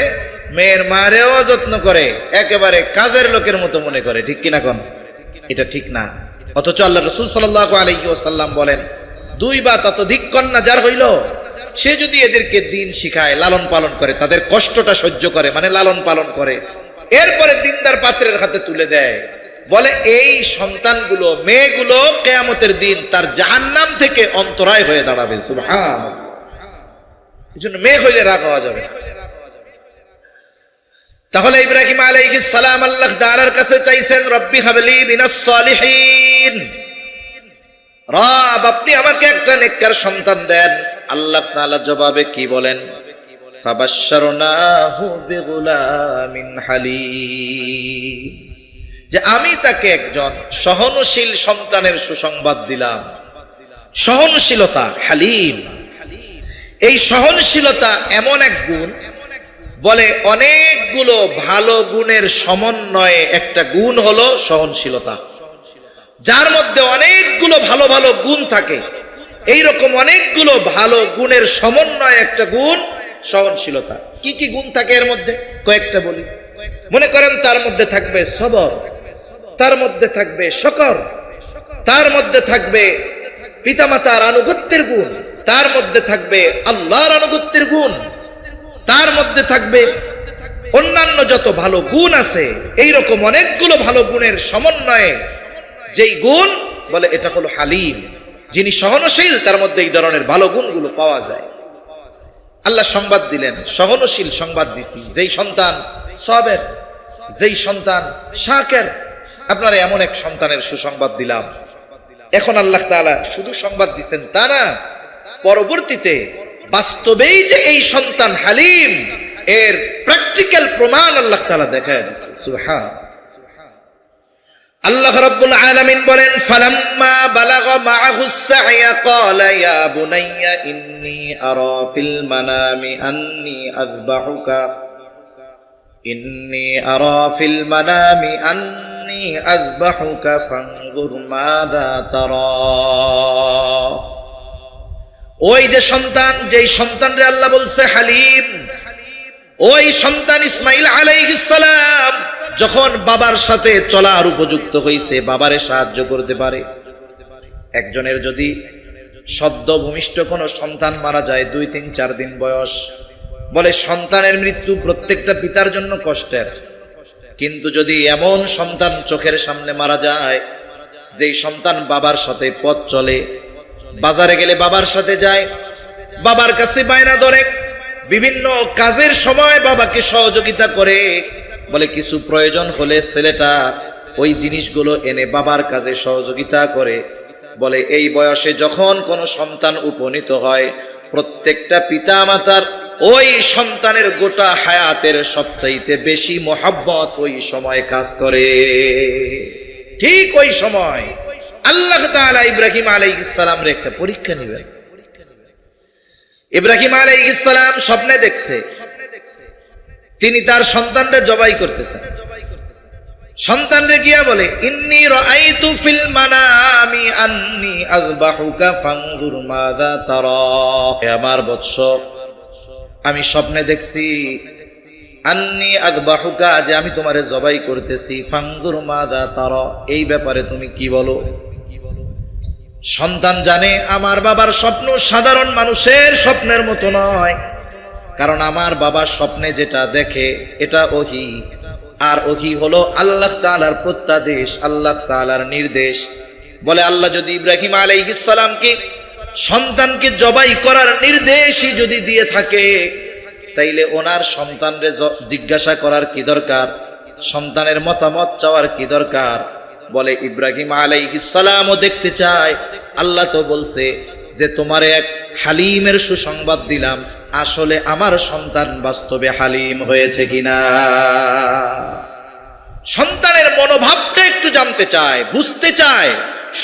মেয়ের মারেও অযত্ন করে, একেবারে কাজের লোকের মতো মনে করে। ঠিক কিনা কোন? এটা ঠিক না। অথচ আল্লাহ রাসূল সাল্লাল্লাহু আলাইহি ওয়াসাল্লাম বলেন 2 বা ততোধিক কন্যা যার হইল, সে যদি এদেরকে দিন শিখায়, লালন পালন করে, তাদের কষ্টটা সহ্য করে, মানে লালন পালন করে, এরপরে দিনদার পাত্রের হাতে তুলে দেয়, বলে এই সন্তানগুলো মেয়েগুলো কিয়ামতের দিন তার জাহান্নাম থেকে অন্তরায় হয়ে দাঁড়াবে। সুবহানাল্লাহ। এজন্য মেয়ে হইলে রাগ হওয়া যাবে না। তাহলে ইব্রাহিম আলাইহিস সালাম আল্লাহ তাআলার কাছে চাইছেন রব্বি হাবলি মিনাস সালিহিন, রব আপনি আমাকে একটা নেককার সন্তান দেন। আল্লাহ তাআলা জবাবে কি বলেন? ফাবাশশারনাহু বিগুলামিন হালিম, যে আমি তাকে একজন সহনশীল সন্তানের সুসংবাদ দিলাম। সহনশীলতা, হালিম, এই সহনশীলতা এমন এক গুণ, বলে অনেকগুলো ভালো গুণের সমন্বয়ে একটা গুণ হলো সহনশীলতা। যার মধ্যে অনেকগুলো ভালো ভালো গুণ থাকে, এইরকম অনেকগুলো ভালো গুণের সমন্বয়ে একটা গুণ সহনশীলতা। কি কি গুণ থাকে এর মধ্যে? কয়েকটা বলি। মনে করেন তার মধ্যে থাকবে সবর, তার মধ্যে থাকবে শকর, তার মধ্যে থাকবে পিতামাতার আনুগত্যের গুণ, তার মধ্যে থাকবে আল্লাহর আনুগত্যের গুণ, তার মধ্যে থাকবে অন্যান্য যত ভালো গুণ আছে। এইরকম অনেকগুলো ভালো গুণের সমন্বয়ে যেই গুণ, বলে এটা হলো হালিম। যিনি সহনশীল তার মধ্যে এই ধরনের ভালো গুণগুলো পাওয়া যায়। আল্লাহ সংবাদ দিলেন, সহনশীল সংবাদ দিছি, যেই সন্তান সাবের, যেই সন্তান শাকের, আপনারা এমন এক সন্তানের সুসংবাদ দিলাম। এখন আল্লাহ তাআলা শুধু সংবাদ দিচ্ছেন তা না, পরবর্তীতে বাস্তবেই যে এই সন্তান হালিম, এর প্র্যাকটিক্যাল প্রমাণ আল্লাহ তাআলা দেখায় দিয়েছে। সুবহান আল্লাহ রাব্বুল আলামিন বলেন ফালাম্মা বালাগা মাআহুস সা'য়া ক্বালা ইয়া বুনাইয়া ইন্নী আরা ফিল মানামি আন্নী আযবাহুকা ফানজুর মাযা তারা। ওই যে সন্তান, যেই সন্তানরে আল্লাহ বলছে হালিম, ওই সন্তান ইসমাঈল আলাইহিস সালাম যখন বাবার সাথে চলার উপযুক্ত হয়েছে, বাবারে সাহায্য করতে পারে। একজনের যদি সদ্য ভূমিষ্ঠ কোনো সন্তান মারা যায়, 2, 3, 4 দিন বয়স, বলে সন্তানের মৃত্যু প্রত্যেকটা পিতার জন্য কষ্টের। কিন্তু যদি এমন সন্তান চোখের সামনে মারা যায়, যেই সন্তান বাবার সাথে পথ চলে, বাজারে গেলে বাবার সাথে যায়, বাবার কাছে বায়না ধরে, বিভিন্ন কাজের সময় বাবাকে সহযোগিতা করে, বলে কিছু প্রয়োজন হলে ছেলেটা ওই জিনিসগুলো এনে বাবার কাজে সহযোগিতা করে, বলে এই বয়সে যখন কোনো সন্তান উপনীত হয়, প্রত্যেকটা পিতা মাতার ওই সন্তানের গোটা হায়াতের সবচাইতে বেশি মোহাব্বত ওই সময় কাজ করে। ঠিক ওই সময় আল্লাহ তাআলা ইব্রাহিম আলাইহিস সালামের একটা পরীক্ষা নেবেন। ইব্রাহিম আলাইহিস সালাম স্বপ্নে দেখছে তিনি তার সন্তানকে জবাই করতেছেন। সন্তানরে গিয়া বলে, ইন্নী রাআইতু ফিল মানামি আন্নী আযবাহুকা ফানজুর মাযা তারা। হে আমার বৎস, আমি স্বপ্নে দেখছি আন্নী আযবাহুকা, যে আমি তোমারে জবাই করতেছি, ফানজুর মাযা তারা, এই ব্যাপারে তুমি কি বলো? সন্তান জানে আমার বাবার স্বপ্ন সাধারণ মানুষের স্বপ্নের মতো নয়, কারণ আমার বাবা স্বপ্নে যেটা দেখে এটা ওহী, আর ওহী হলো আল্লাহ তাআলার প্রত্যাদেশ, আল্লাহ তাআলার নির্দেশ। বলে আল্লাহ যদি ইব্রাহিম আলাইহিস সালামকে সন্তানকে জবাই করার নির্দেশই যদি দিয়ে থাকে, তাইলে ওনার সন্তানরে জিজ্ঞাসা করার কি দরকার, সন্তানের মতামত চাওয়ার কি দরকার? বলে ইব্রাহিম আলাইহিস সালামও দেখতে চায়। আল্লাহ তো বলছে যে তোমারে এক হালিমের সুসংবাদ দিলাম, আসলে আমার সন্তান বাস্তবে হালিম হয়েছে কিনা। সন্তানের মনোভাবটা একটু জানতে চায়, বুঝতে চায়।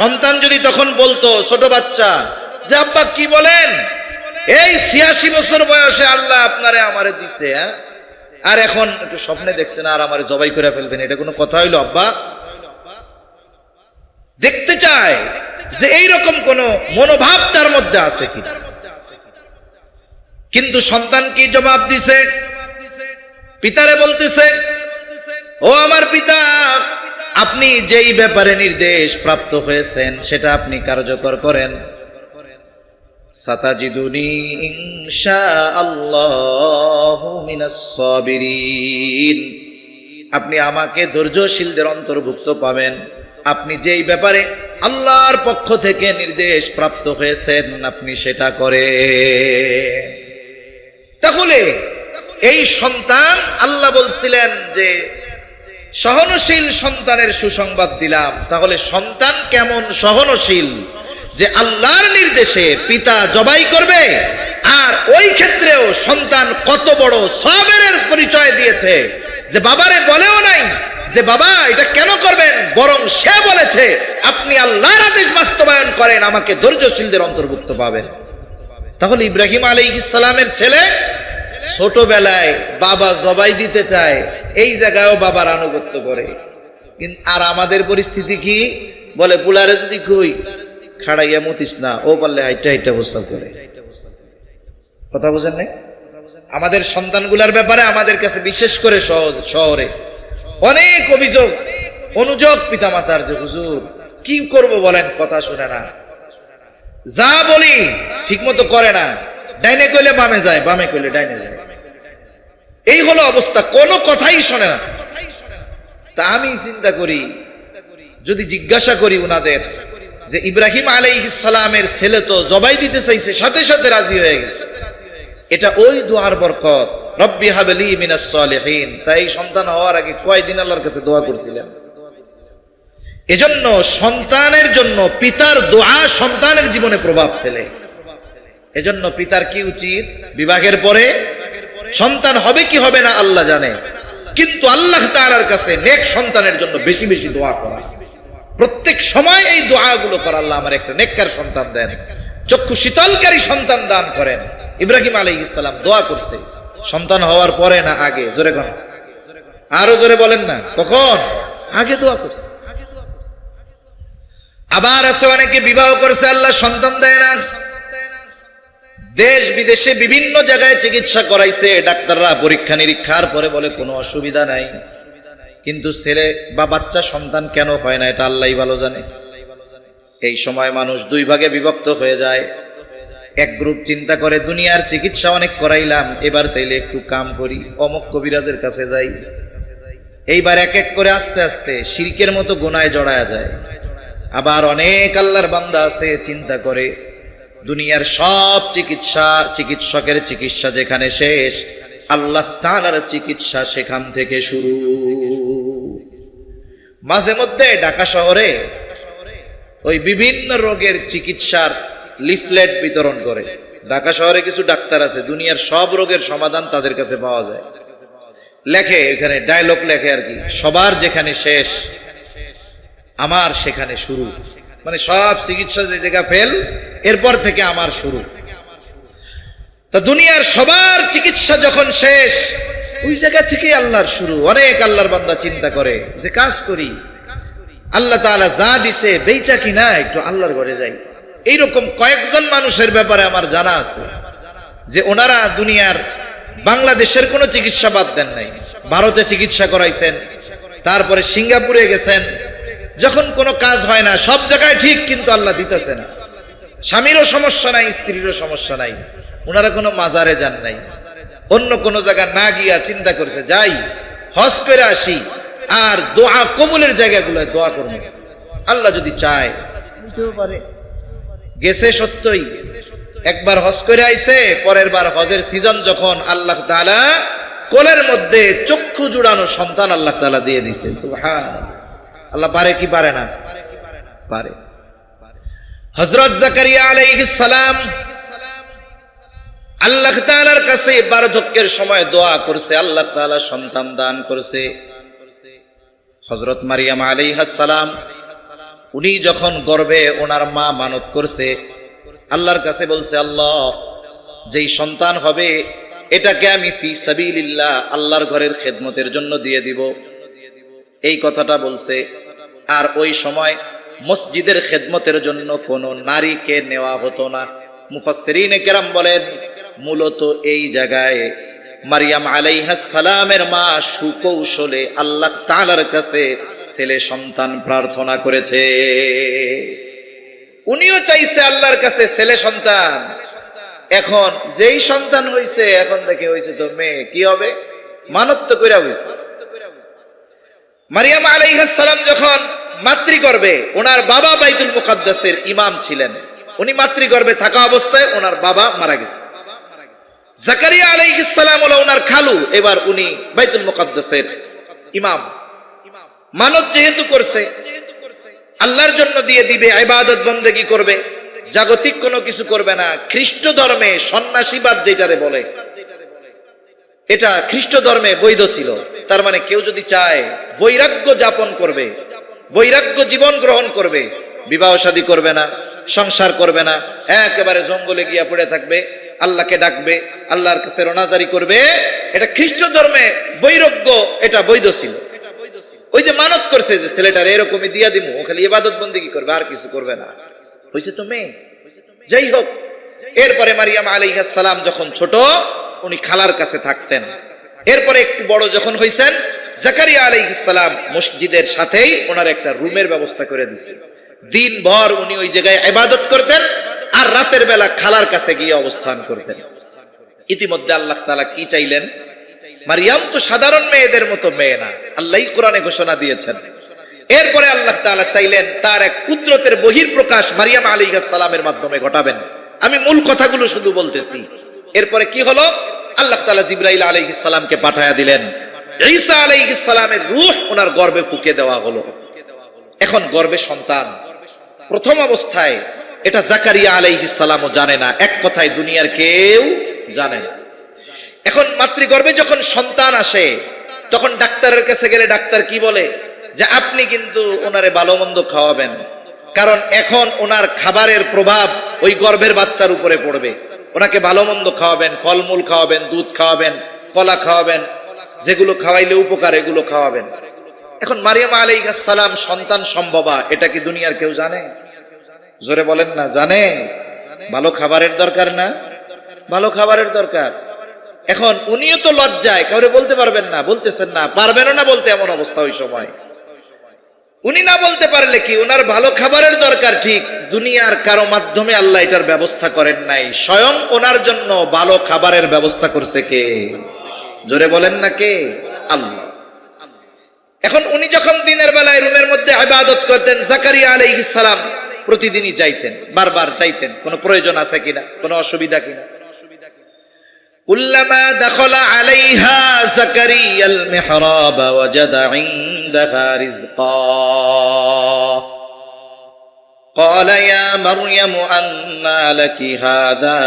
সন্তান যদি তখন বলতো, ছোট বাচ্চা, যে আব্বা কি বলেন, এই 86 বছর বয়সে আল্লাহ আপনারে আমারে দিছে, আর এখন একটু স্বপ্নে দেখছেন আর আমারে জবাই করে ফেলবেন, এটা কোনো কথা হইলো আব্বা? দেখতে চায় যে এইরকম কোন মনোভাব তার মধ্যে আছে কি। কিন্তু সন্তান কি জবাব দিছে? পিতারে বলতেছে, ও আমার পিতা, আপনি যেই ব্যাপারে নির্দেশ প্রাপ্ত হয়েছেন সেটা আপনি কার্যকর করেন। সাতাজিদুনি ইনশাআল্লাহু মিনাস সাবিরিন, আপনি আমাকে ধৈর্যশীলদের অন্তর্ভুক্ত পাবেন। আপনি যেই ব্যাপারে আল্লাহর পক্ষ থেকে নির্দেশ প্রাপ্ত হয়েছেন আপনি সেটা করে। তাহলে এই সন্তান, আল্লাহ বলছিলেন যে সহনশীল সন্তানের সুসংবাদ দিলাম। তাহলে সন্তান কেমন সহনশীল যে আল্লাহর নির্দেশে পিতা জবাই করবে, আর ওই ক্ষেত্রেও সন্তান কত বড় সবরের পরিচয় দিয়েছে, যে বাবারে বলেও নাই যে বাবা এটা কেন করবেন, বরং সে বলেছে আপনি আল্লাহর আদেশ বাস্তবায়ন করেন, আমাকে ধৈর্যশীলদের অন্তর্ভুক্ত পাবেন। তাহলে ইব্রাহিম আলাইহিস সালামের ছেলে ছোটবেলায় বাবা জবাই দিতে চায়, এই জায়গায়ও বাবার আনুগত্য করে। কিন্তু আর আমাদের পরিস্থিতি কি? বলে পুলারে যদি কই খাড়াইয়া মতিস না, ও বললে হাইটা হাইটা প্রস্তাব করে। কথা বুঝেন নাই? আমাদের সন্তানগুলার ব্যাপারে আমাদের কাছে বিশেষ করে শহরে অনেক অভিযোগ অনুযোগ পিতামাতার, যে হুজুর কি করব বলেন, কথা শুনে না, যা বলি ঠিক মতো করে না, ডাইনে কইলে বামে যায়, বামে কইলে ডাইনে যায়, এই হলো অবস্থা, কোনো কথাই শোনে না। তা আমি চিন্তা করি, যদি জিজ্ঞাসা করি উনাদের যে ইব্রাহিম আলাইহিস সালামের ছেলে তো জবাই দিতে চাইছে, সাথে সাথে রাজি হয়ে গেছে, এটা ওই দোয়ার বরকত, রব্বি হাবলি মিনাস সালিহিন। তাই সন্তান হওয়ার আগে কয়দিন আল্লাহর কাছে দোয়া করছিলেন। এজন্য সন্তানের জন্য পিতার দোয়া সন্তানের জীবনে প্রভাব ফেলে। এজন্য পিতার কি উচিত, বিবাহের পরে সন্তান হবে কি হবে না আল্লাহ জানে, কিন্তু আল্লাহ তাআলার কাছে নেক সন্তানের জন্য বেশি বেশি দোয়া করা, প্রত্যেক সময় এই দোয়াগুলো করা, আল্লাহ আমার একটা নেককার সন্তান দেন, চক্ষু শীতলকারী সন্তান দান করেন। ইব্রাহিম আলাইহিস সালাম দোয়া করছে সন্তান হওয়ার পরে না আগে? জোরে কোন, আরো জোরে বলেন না, কখন? আগে দোয়া করছে। আবার আছে অনেকে বিবাহ করছে, আল্লাহ সন্তান দেয় না, দেশ বিদেশে বিভিন্ন জায়গায় চিকিৎসা করাইছে, ডাক্তাররা পরীক্ষা নিরীক্ষার পরে বলে কোনো অসুবিধা নাই, কিন্তু ছেলে বা বাচ্চা সন্তান কেন হয় না এটা আল্লাহই ভালো জানে। এই সময় মানুষ দুই ভাগে বিভক্ত হয়ে যায়। এক গ্রুপ চিন্তা করে দুনিয়ার চিকিৎসা অনেক করাইলাম, এবার তাইলে একটু কাম করি, অমুক কবিরাজের কাছে যাই। এইবার এক এক করে আস্তে আস্তে শিরকের মতো গুনায় জড়ায়া যায়। আবার অনেক আল্লাহর বান্দা আছে চিন্তা করে দুনিয়ার সব চিকিৎসকের চিকিৎসা যেখানে শেষ, আল্লাহ তাআলার চিকিৎসা সেখান থেকে শুরু। মাঝে মধ্যে ঢাকা শহরে ওই বিভিন্ন রোগের চিকিৎসার লিফলেট বিতরণ করে। ঢাকা শহরে কিছু ডাক্তার আছে, দুনিয়ার সব রোগের সমাধান তাদের কাছে পাওয়া যায়। লেখে এখানে ডায়লগ লেখে আর কি, সবার যেখানে শেষ আমার সেখানে শুরু। মানে সব চিকিৎসা যে জায়গা ফেল, এরপর থেকে আমার শুরু। তা দুনিয়ার সবার চিকিৎসা যখন শেষ, ওই জায়গা থেকে আল্লাহর শুরু। অনেক আল্লাহর বান্দা চিন্তা করে যে কাজ করি, আল্লাহ তাআলা যা দিছে বেচা কিনা একটু আল্লাহর ঘরে যাই। এইরকম কয়েকজন মানুষের ব্যাপারে আমার জানা আছে যে ওনারা দুনিয়ার বাংলাদেশের কোনো চিকিৎসা বাদ দেন নাই, ভারতে চিকিৎসা করাইছেন, তারপরে সিঙ্গাপুরে গেছেন। যখন কোনো কাজ হয় না, সব জায়গায় ঠিক কিন্তু আল্লাহ দিতেছে না। স্বামীরও সমস্যা নাই, স্ত্রীরও সমস্যা নাই, ওনারা কোনো মাজারে যান নাই, অন্য কোনো জায়গা না গিয়া চিন্তা করেছে যাই হজ করে আসি, আর দোয়া কবুলের জায়গাগুলোয় দোয়া করব, আল্লাহ যদি চায় দিতেও পারে। গেছে সত্যই, একবার হজ করে আইছে, পরের বার হজের সিজন যখন আল্লাহ তাআলা কোলের মধ্যে চক্ষু জুড়ানো সন্তান আল্লাহ তাআলা দিয়ে দিছে। সুবহানাল্লাহ। আল্লাহ পারে কি পারে না? পারে। হযরত জাকারিয়া আলাইহিস সালাম আল্লাহ তাআলার কাছে বার্ধক্যের সময় দোয়া করছে, আল্লাহ তাআলা সন্তান দান করছে। হযরত মারিয়াম আলাইহিস সালাম উনি যখন গর্ভে ওনার মা মানত করছে, আল্লাহর কাছে বলছে আল্লাহ যেই সন্তান হবে এটাকে আমি ফি সাবিলিল্লাহ আল্লাহর ঘরের খেদমতের জন্য দিয়ে দিব, এই কথাটা বলছে। আর ওই সময় মসজিদের খেদমতের জন্য কোনো নারীকে নেওয়া হতো না। মুফাসসিরিনে কেরাম বলেন মূলত এই জায়গায় মারিয়াম আলাইহিস সালামের মা সুকৌশলে আল্লাহ তাআলার কাছে ছেলে সন্তান প্রার্থনা করেছে। উনিও চাইছে আল্লাহর কাছে ছেলে সন্তান। এখন যেই সন্তান হইছে, এখন থেকে হইছে তো মেয়ে, কি হবে? মানত তো কইরা হইছে। মারিয়াম আলাইহিস সালাম যখন মাতৃগর্ভে, ওনার বাবা বাইতুল মুকাদ্দাসের ইমাম ছিলেন, উনি মাতৃগর্ভে থাকা অবস্থায় ওনার বাবা মারা গেছে। জাকারিয়া আলাইহিস সালাম হলো ওনার খালু, এবার উনি বাইতুল মুকাদ্দাসের ইমাম। মানত যেহেতু করছে, আল্লাহর জন্য দিয়ে দিবে, ইবাদত বন্দেগী করবে, জাগতিক কোনো কিছু করবে না। খ্রিস্ট ধর্মে সন্ন্যাসীবাদ যেটারে বলে, এটা খ্রিস্ট ধর্মে বৈধ ছিল। তার মানে কেউ যদি চায় বৈরাগ্য যাপন করবে, বৈরাগ্য জীবন গ্রহণ করবে, বিবাহ শাদী করবে না, সংসার করবে না, একেবারে জঙ্গলে গিয়া পড়ে থাকবে, আল্লাহকে ডাকবে, আল্লাহর কাছে রোনাজারি করবে, এটা খ্রিস্ট ধর্মে বৈরাগ্য, এটা বৈধ ছিল। ওই যে মানত করছে যে ছেলেটার এরকমই দিয়া দিমু, ও খালি ইবাদত বন্দেগী করবে, আর কিছু করবে না, হইছে তো মেয়ে। যাই হোক, এরপরে মারিয়াম আলাইহিস সালাম যখন ছোট, উনি খালার কাছে থাকতেন। এরপরে একটু বড় যখন হইছেন, জাকারিয়া আলাইহিস সালাম মসজিদের সাথেই ওনার একটা রুমের ব্যবস্থা করে দিছে। দিনভর উনি ওই জায়গায় ইবাদত করতেন, আর রাতের বেলা খালার কাছে গিয়ে অবস্থান করতেন। ইতিমধ্যে আল্লাহ তাআলা কি চাইলেন? মারিয়াম তো সাধারণ মেয়েদের মতো মেয়ে না, আল্লাহই কোরআনে ঘোষণা দিয়েছেন। এরপরে আল্লাহ তাআলা চাইলেন তার এক কুদরতের বহিঃপ্রকাশ মারিয়াম আলাইহিস সালামের মাধ্যমে ঘটাবেন। আমি মূল কথাগুলো শুধু বলতেছি। এরপরে কি হলো? আল্লাহ তাআলা জিবরাইল আলাইহিস সালামকে পাঠায়া দিলেন। ঈসা আলাইহিস সালামের রূহ ওনার গর্ভে ফুঁকে দেওয়া হলো। এখন গর্ভে সন্তান। প্রথম অবস্থায় এটা জাকারিয়া আলাইহিস সালামও জানে না, এক কথায় দুনিয়ার কেউ জানে না। এখন মাতৃগর্ভে যখন সন্তান আসে, তখন ডাক্তারের কাছে গেলে ডাক্তার কি বলে? যে আপনি কিন্তু ওনারে ভালো মন্দ খাওয়াবেন, কারণ এখন ওনার খাবারের প্রভাব ওই গর্ভের বাচ্চার উপরে পড়বে। ওনাকে ভালো মন্দ খাওয়াবেন, ফলমূল খাওয়াবেন, দুধ খাওয়াবেন, কলা খাওয়াবেন, যেগুলো খাওয়াইলে উপকার এগুলো খাওয়াবেন। এখন মারিয়াম আলাইহিস সালাম সন্তান সম্ভবা, এটা কি দুনিয়ার কেউ জানে? জোরে বলেন না, জানে? ভালো খাবারের দরকার না? ভালো খাবারের দরকার। এখন উনিও তো লজ্জায় কাউরে বলতে পারবেন না, বলতেছেন না, পারবেনও না বলতে, এমন অবস্থা ওই সময়। উনি না বলতে পারলে কি, ওনার ভালো খাবারের দরকার ঠিক, দুনিয়ার কারো মাধ্যমে আল্লাহ এটার ব্যবস্থা করেন নাই, স্বয়ং ওনার জন্য ভালো খাবারের ব্যবস্থা করছে কে? জোরে বলেন না কে? আল্লাহ। এখন উনি যখন দিনের বেলায় রুমের মধ্যে ইবাদত করতেন, জাকারিয়া আলাইহিস সালাম প্রতিদিনই যাইতেন, বারবার যাইতেন, কোনো প্রয়োজন আছে কিনা, কোনো অসুবিধা কিনা। কুল্লামা দাখালা আলাইহা জাকারিয়াল মিহরাব ওয়াজাদা ইনদাহা রিজকা قال يا مريم أنى لك هذا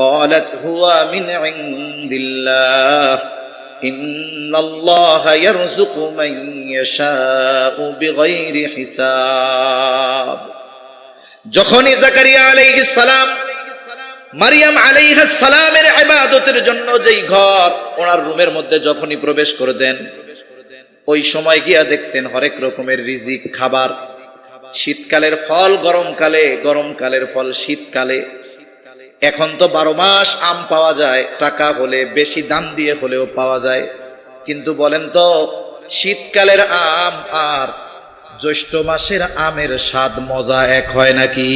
قالت هو من عند الله إن الله يرزق من يشاء بغير حساب। যখনই জাকারিয়া আলাইহিস সালাম মারিয়াম আলাইহিস সালামের ইবাদতের জন্য যেই ঘর ওনার রুমের মধ্যে যখনই প্রবেশ করতেন, ওই সময় গিয়া দেখতেন হরেক রকমের রিজিক, খাবার, শীতকালের ফল গরমকালে, গরমকালের ফল শীতকালে। এখন তো 12 মাস আম পাওয়া যায়, টাকা হলে বেশি দাম দিয়ে হলেও পাওয়া যায়, কিন্তু বলেন তো শীতকালের আম আর জ্যৈষ্ঠ মাসের আমের স্বাদ মজা এক হয় নাকি?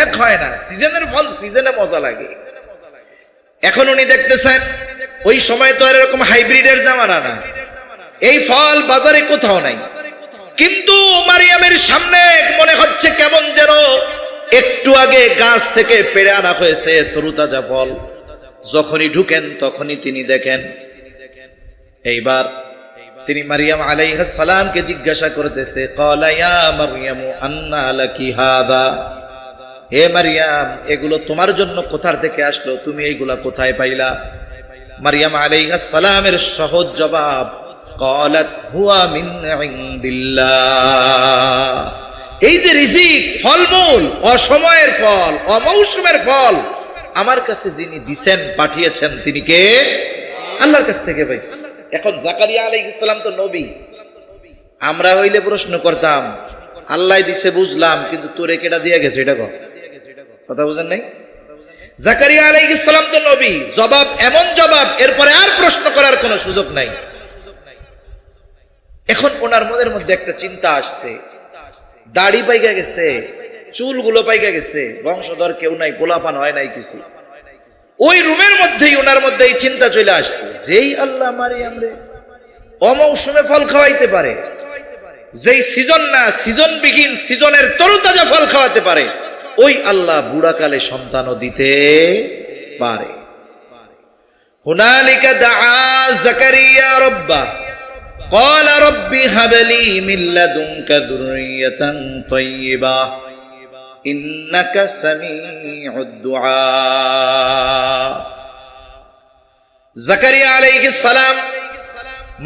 এক হয় না। সিজনের ফল সিজনে মজা লাগে। এখন উনি দেখতেছেন ওই সময় তো আর এরকম হাইব্রিডের জামানা না, এই ফল বাজারে কোথাও নাই, কিন্তু মারিয়ামের সামনে মনে হচ্ছে কেমন যেন একটু আগে গাছ থেকে পেড়ে আনা হয়েছে তরুতাজা ফল। যখনই ঢুকেন তখনই তিনি দেখেন। এইবার তিনি মারিয়াম আলাইহিস সালামকে জিজ্ঞাসা করতেছে, ক্বালা ইয়া মারইয়াম আন্না লাকি হাদা, হে মারিয়াম এগুলো তোমার জন্য কোথার থেকে আসলো, তুমি এইগুলা কোথায় পাইলা? মারিয়াম আলাইহিস সালামের সহজ জবাব, ক্বালাত হুয়া মিন ইনদিল্লাহ। এই যে রিজিক, ফলমূল, অসময়ের ফল, অমৌসুমের ফল আমার কাছে যিনি দিছেন, পাঠিয়েছেন, তিনি কে? আল্লাহর কাছ থেকে পাইছি। এখন জাকারিয়া আলাইহিস সালাম তো নবী, আমরা হইলে প্রশ্ন করতাম আল্লাহ দিছে বুঝলাম, কিন্তু তোরে কেডা দিয়ে গেছে এটা কথা বুঝেন নাই? জাকারিয়া আলাইহিস সালাম তো নবী, জবাব এমন জবাব, এরপরে আর প্রশ্ন করার কোনো সুযোগ নাই। এখন ওনার মনের মধ্যে একটা চিন্তা আসছে, দাড়ি পাইকা গেছে, চুলগুলো পাইকা গেছে, বংশধর কেউ নাই, পোলাপান হয় নাই কিছু। ওই রুমের মধ্যেই ওনার মধ্যে এই চিন্তা চলে আসছে, যেই আল্লাহ মারিয়ামরে অমৌসুমে ফল খাওয়াইতে পারে, যেই সিজন না, সিজন বিহীন, সিজনের তরুতাজা ফল খাওয়াতে পারে, ওই আল্লাহ বুড়াকালে সন্তানও দিতে পারে। হুনালিকা দাআ জাকারিয়া রাব্বাহ قال رب هب لي من لدنك ذرية طيبة إنك سميع الدعاء। জাকারিয়া আলাইহিস সালাম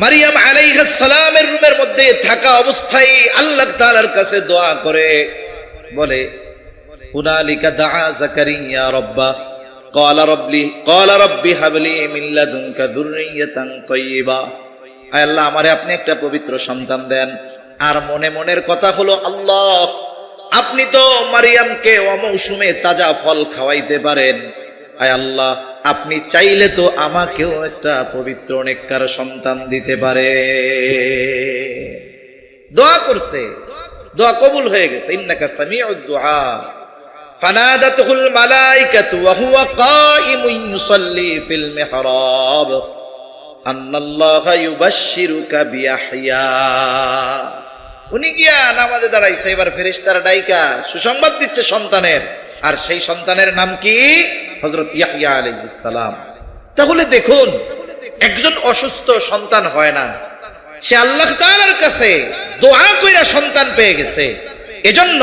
মারিয়াম আলাইহিস সালামের রুমের মধ্যে থাকা অবস্থায় আল্লাহ তাআলার কাছে দোয়া করে বলে, হুনালিকা দাআ জাকারিয়া রাব্বাহ قال رب هب لي من لدنك ذرية طيبة। আল্লাহ আমারে আপনি একটা পবিত্র সন্তান দেন। আর মনে মনের কথা হলো, আল্লাহ আপনি তো মারিয়ামকে অমৌসুমে তাজা ফল খাওয়াইতে পারেন, আয় আল্লাহ আপনি চাইলে তো আমাকেও একটা পবিত্র নেককার সন্তান দিতে পারে। দোয়া করছে, দোয়া কবুল হয়ে গেছে। ইন্নাকা সামিউদ দুআ। ফানাদাতুল মালাইকাতু ওয়া হুয়া কাইমুন ইউসাল্লি ফিল মিহরাব আন্নাল্লাহা ইউবাশশিরুকা বিয়াহইয়া। উনি গিয়া নামাজে দাঁড়াইছে, এবার ফেরেশতারা ডাইকা সুসংবাদ দিচ্ছে সন্তানের, আর সেই সন্তানের নাম কি? হযরত ইয়াহইয়া আলাইহিস সালাম। তাহলে দেখুন, একজন অসুস্থ সন্তান হয় না, সে আল্লাহ তাআলার কাছে দোয়া কইরা সন্তান পেয়ে গেছে। এজন্য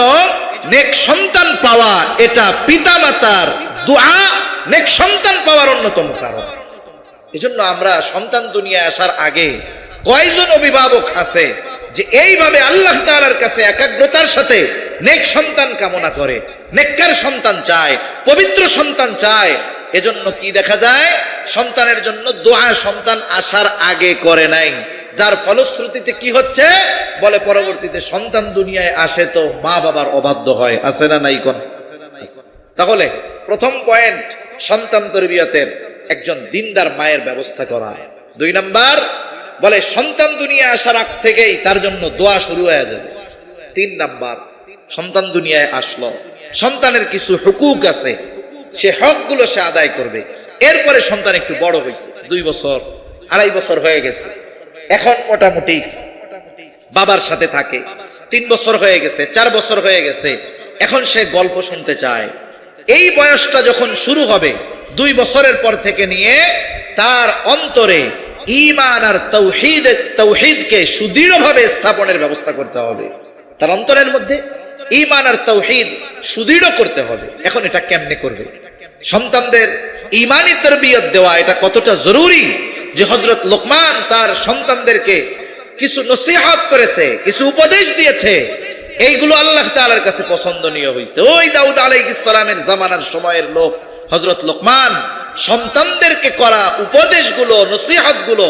নেক সন্তান পাওয়া এটা পিতামাতার দোয়া নেক সন্তান পাওয়ার অন্যতম কারণ। এজন্য আমরা সন্তান দুনিয়ায় আসার আগে কয়জন অভিভাবক আছে যে এইভাবে আল্লাহ তাআলার কাছে একাগ্রতার সাথে নেক সন্তান কামনা করে, নেককার সন্তান চায়, পবিত্র সন্তান চায়। এজন্য কি দেখা যায়, সন্তানের জন্য দোয়া সন্তান আসার আগে করে নাই, যার ফলশ্রুতিতে কি হচ্ছে বলে পরবর্তীতে সন্তান দুনিয়ায় আসে তো মা বাবার অবাধ্য হয়। আছে না নাই কোন? তাহলে প্রথম পয়েন্ট সন্তান তরবিয়তের, একজন দিনদার মায়ের ব্যবস্থা করা। 2 নাম্বার বলে সন্তান দুনিয়া আসার আগ থেকেই তার জন্য দোয়া শুরু হয়ে যাবে। 3 নাম্বার সন্তান দুনিয়ায় আসলো, সন্তানের কিছু হুকুক আছে, সে হকগুলো সে আদায় করবে। এরপরে সন্তান একটু বড় হয়েছে, 2 বছর 2.5 বছর হয়ে গেছে, এখন মোটামুটি বাবার সাথে থাকে, 3 বছর হয়ে গেছে, 4 বছর হয়ে গেছে, এখন সে গল্প শুনতে চায়। এই বয়সটা যখন শুরু হবে 2 বছরের পর থেকে নিয়ে তার অন্তরে ঈমান আর তাওহীদকে সুদৃঢ়ভাবে স্থাপনের ব্যবস্থা করতে হবে। তার অন্তরের মধ্যে ঈমান আর তাওহীদ সুদৃঢ় করতে হবে। এখন এটা কেমনে করবে? সন্তানদের ঈমানি তারবিয়ত দেওয়া এটা কতটা জরুরি যে হযরত লোকমান তার সন্তানদেরকে কিছু নসিহত করেছে, কিছু উপদেশ দিয়েছে, এইগুলো আল্লাহ তাআলার কাছে পছন্দনীয় হয়েছে। ওই দাউদ আলাইহিস সালামের জামানার সময়ের লোক হযরত লোকমান সন্তানদেরকে করা উপদেশগুলো, নসিহতগুলো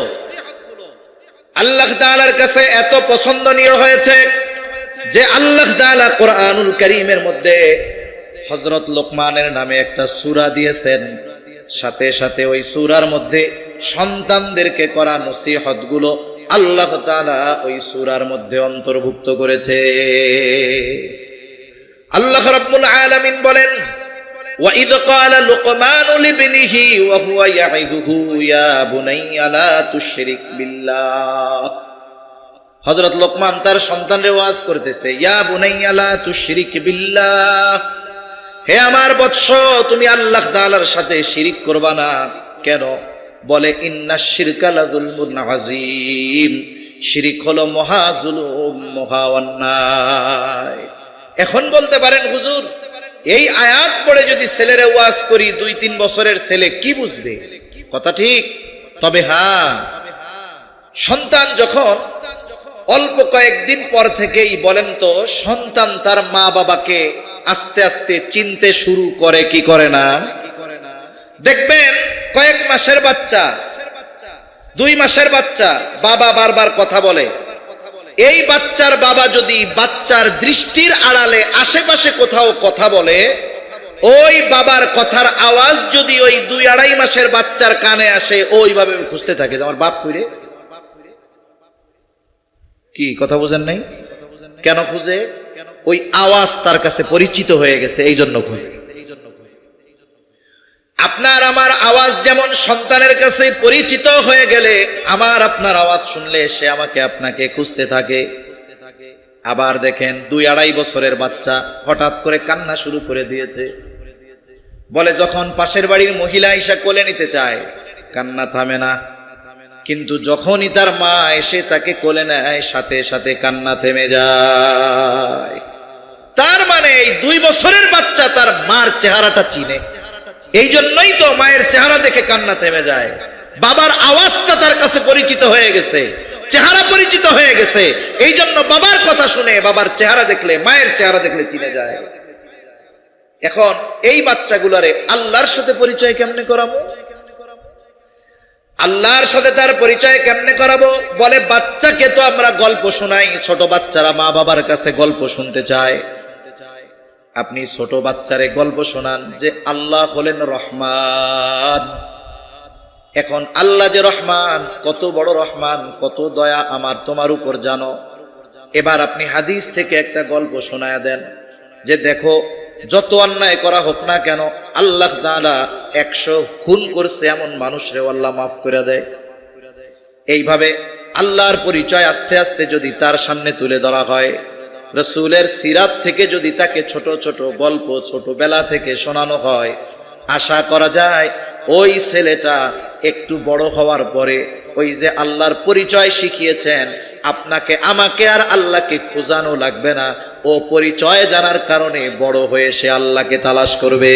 আল্লাহ তাআলার কাছে এত পছন্দনীয় হয়েছে যে আল্লাহ তাআলা কোরআনুল কারীমের মধ্যে হযরত লোকমানের নামে একটা সূরা দিয়েছেন। সাথে সাথে ওই সূরার মধ্যে সন্তানদেরকে করা নসিহতগুলো আল্লাহ তাআলা ওই সূরার মধ্যে অন্তর্ভুক্ত করেছে। আল্লাহ রাব্বুল আলামিন বলেন, وَإِذْ قَالَ لُقْمَانُ لِابْنِهِ وَهُوَ يَعِظُهُ يَا بُنَيَّ لَا تُشْرِكْ بِاللَّهِ। হযরত লোকমান তার সন্তানরে ওয়াজ করতেছে, ইয়া বুনাইয়া লা তুশরিক বিল্লাহ, হে আমার বৎস তুমি আল্লাহ তাআলার সাথে শিরিক করবা না। কেন? বলে ইন্নাশ শিরকা লাযুলমুন আযীম, শিরিক হলো মহা জুলুম, মহা অন্যায়। এখন বলতে পারেন হুজুর এই আয়াত পড়ে যদি ছেলেরে ওয়াজ করি 2-3 বছরের ছেলে কি বুঝবে? কথা ঠিক, তবে হ্যাঁ, সন্তান যখন অল্প কয়েকদিন পর থেকেই বলেন তো সন্তান তার মা বাবাকে আস্তে আস্তে চিনতে শুরু করে কি করে না? দেখবেন কয়েক মাসের বাচ্চা, 2 মাসের বাচ্চা বাবা বারবার কথা বলে, এই বাচ্চার বাবা যদি বাচ্চার দৃষ্টির আড়ালে আশেপাশে কোথাও কথা বলে, ওই বাবার কথার আওয়াজ যদি ওই 2-2.5 মাসের বাচ্চার কানে আসে, ওইভাবে খুঁজতে থাকে আমার বাপ কইরে। কি কথা বুঝেন নাই? কেন খুঁজে? ওই আওয়াজ তার কাছে পরিচিত হয়ে গেছে, এই জন্য খুঁজে। আপনার আমার আওয়াজ যেমন সন্তানের কাছে পরিচিত হয়ে গেলে আমার আপনার আওয়াজ শুনলে সে আমাকে আপনাকে খুঁজতে থাকে। আবার দেখেন 2-2.5 বছরের বাচ্চা হঠাৎ করে কান্না শুরু করে দিয়েছে, বলে যখন পাশের বাড়ির মহিলা এসে কোলে নিতে চায় কান্না থামে না, কিন্তু যখনই তার মা এসে তাকে কোলে নেয় সাথে সাথে কান্না থেমে যায়। তার মানে এই 2 বছরের বাচ্চা তার মার চেহারাটা চিনে, এই জন্যই তো মায়ের চেহারা দেখে কান্না থেমে যায়। বাবার আওয়াজটা তার কাছে পরিচিত হয়ে গেছে, চেহারা পরিচিত হয়ে গেছে, এই জন্য বাবার কথা শুনে বাবার চেহারা দেখলে, মায়ের চেহারা দেখলে চিনে যায়। এখন এই বাচ্চাগুলারে আল্লাহর সাথে পরিচয় কেমনে করাবো? আল্লাহর সাথে তার পরিচয় কেমনে করাবো? বলে বাচ্চাকে তো আমরা গল্প শোনাই, ছোট বাচ্চারা মা বাবার কাছে গল্প শুনতে চায়। আপনি ছোট বাচ্চারে গল্প শোনান যে আল্লাহ হলেন রহমান। এখন আল্লাহ যে রহমান, কত বড় রহমান, কত দয়া আমার তোমার উপর জানো। এবার আপনি হাদিস থেকে একটা গল্প শোনায়া দেন যে দেখো যত অন্যায় করা হোক না কেন আল্লাহ তাআলা 100 খুন করছে এমন মানুষরে আল্লাহ মাফ করে দেয়। এইভাবে আল্লাহর পরিচয় আস্তে আস্তে যদি তার সামনে তুলে ধরা হয়, রাসূলের সিরাত থেকে যদি তাকে ছোট ছোট গল্প ছোটবেলা থেকে শোনানো হয়, আশা করা যায় ওই ছেলেটা একটু বড় হওয়ার পরে ওই যে আল্লাহর পরিচয় শিখিয়েছেন, আপনাকে আমাকে আর আল্লাহকে খোঁজানো লাগবে না, ও পরিচয় জানার কারণে বড় হয়ে সে আল্লাহকে তালাশ করবে।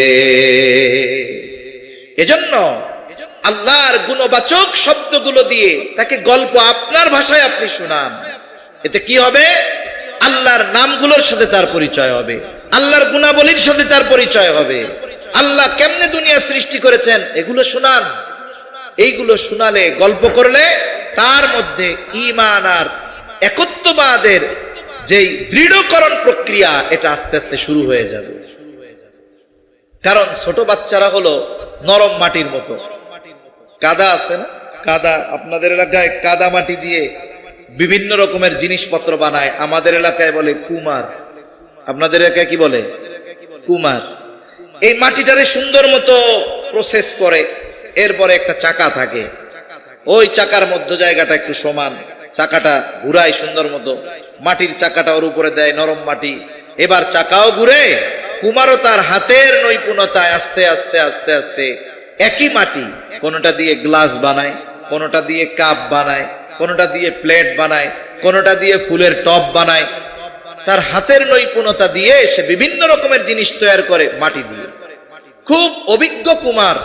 এজন্য আল্লাহর গুণবাচক শব্দগুলো দিয়ে তাকে গল্প আপনার ভাষায় আপনি শোনান। এতে কি হবে? আল্লাহর নামগুলোর সাথে তার পরিচয় হবে, আল্লাহর গুণাবলীর সাথে তার পরিচয় হবে, আল্লাহ কেমনে দুনিয়া সৃষ্টি করেছেন এগুলো শোনান। এইগুলো শোনালে, গল্প করলে তার মধ্যে ঈমান আর একত্ববাদের যেই দৃঢ়করণ প্রক্রিয়া এটা আস্তে আস্তে শুরু হয়ে যাবে। কারণ ছোট বাচ্চারা হলো নরম মাটির মতো, কাদা আছে না, কাদা আপনাদের এলাকায় কাদা মাটি দিয়ে বিভিন্ন রকমের জিনিসপত্র বানায়, আমাদের এলাকায় বলে কুমার। আপনাদের এলাকায় কি বলে? কুমার। এই মাটিটারে সুন্দর মতো প্রসেস করে, এরপরে একটা চাকা থাকে, ওই চাকার মধ্য জায়গাটা একটু সমান, চাকাটা ঘুরায় সুন্দর মতো, মাটির চাকাটা ওর উপরে দেয়, নরম মাটি, এবার চাকাও ঘুরে, কুমারও তার হাতের নৈপুণ্যতায় আস্তে আস্তে আস্তে আস্তে একই মাটি, কোনোটা দিয়ে গ্লাস বানায়, কোনোটা দিয়ে কাপ বানায়, কোনোটা দিয়ে প্লেট বানায়, কোনোটা দিয়ে ফুলের টব বানায়, তার হাতের নৈপুণ্যতা দিয়ে সে বিভিন্ন রকমের জিনিস তৈরি করে মাটি দিয়ে। খুব অভিজ্ঞ কুমার,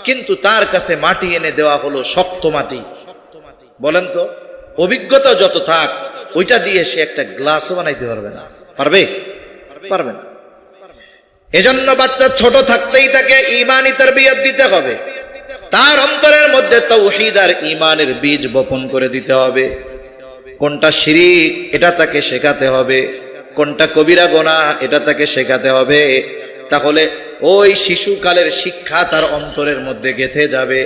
কিন্তু তার কাছে মাটি এনে দেওয়া হলো শক্ত মাটি। বলেন তো, অভিজ্ঞতা যত থাক, ওইটা দিয়ে সে একটা গ্লাসও বানাইতে পারবে না। পারবে? পারবে না। এজন্য বাচ্চা ছোট থাকতেই তাকে ঈমানি তারবিয়ত দিতে হবে, তার অন্তরের মধ্যে তাওহীদ আর ঈমানের বীজ বপন করে দিতে হবে। কোনটা শিরিক এটা তাকে শেখাতে হবে, কোনটা কবিরা গুনাহ এটা তাকে শেখাতে হবে। তাহলে ওই শিশুকালের শিক্ষা তার অন্তরের মধ্যে গেঁথে যাবে।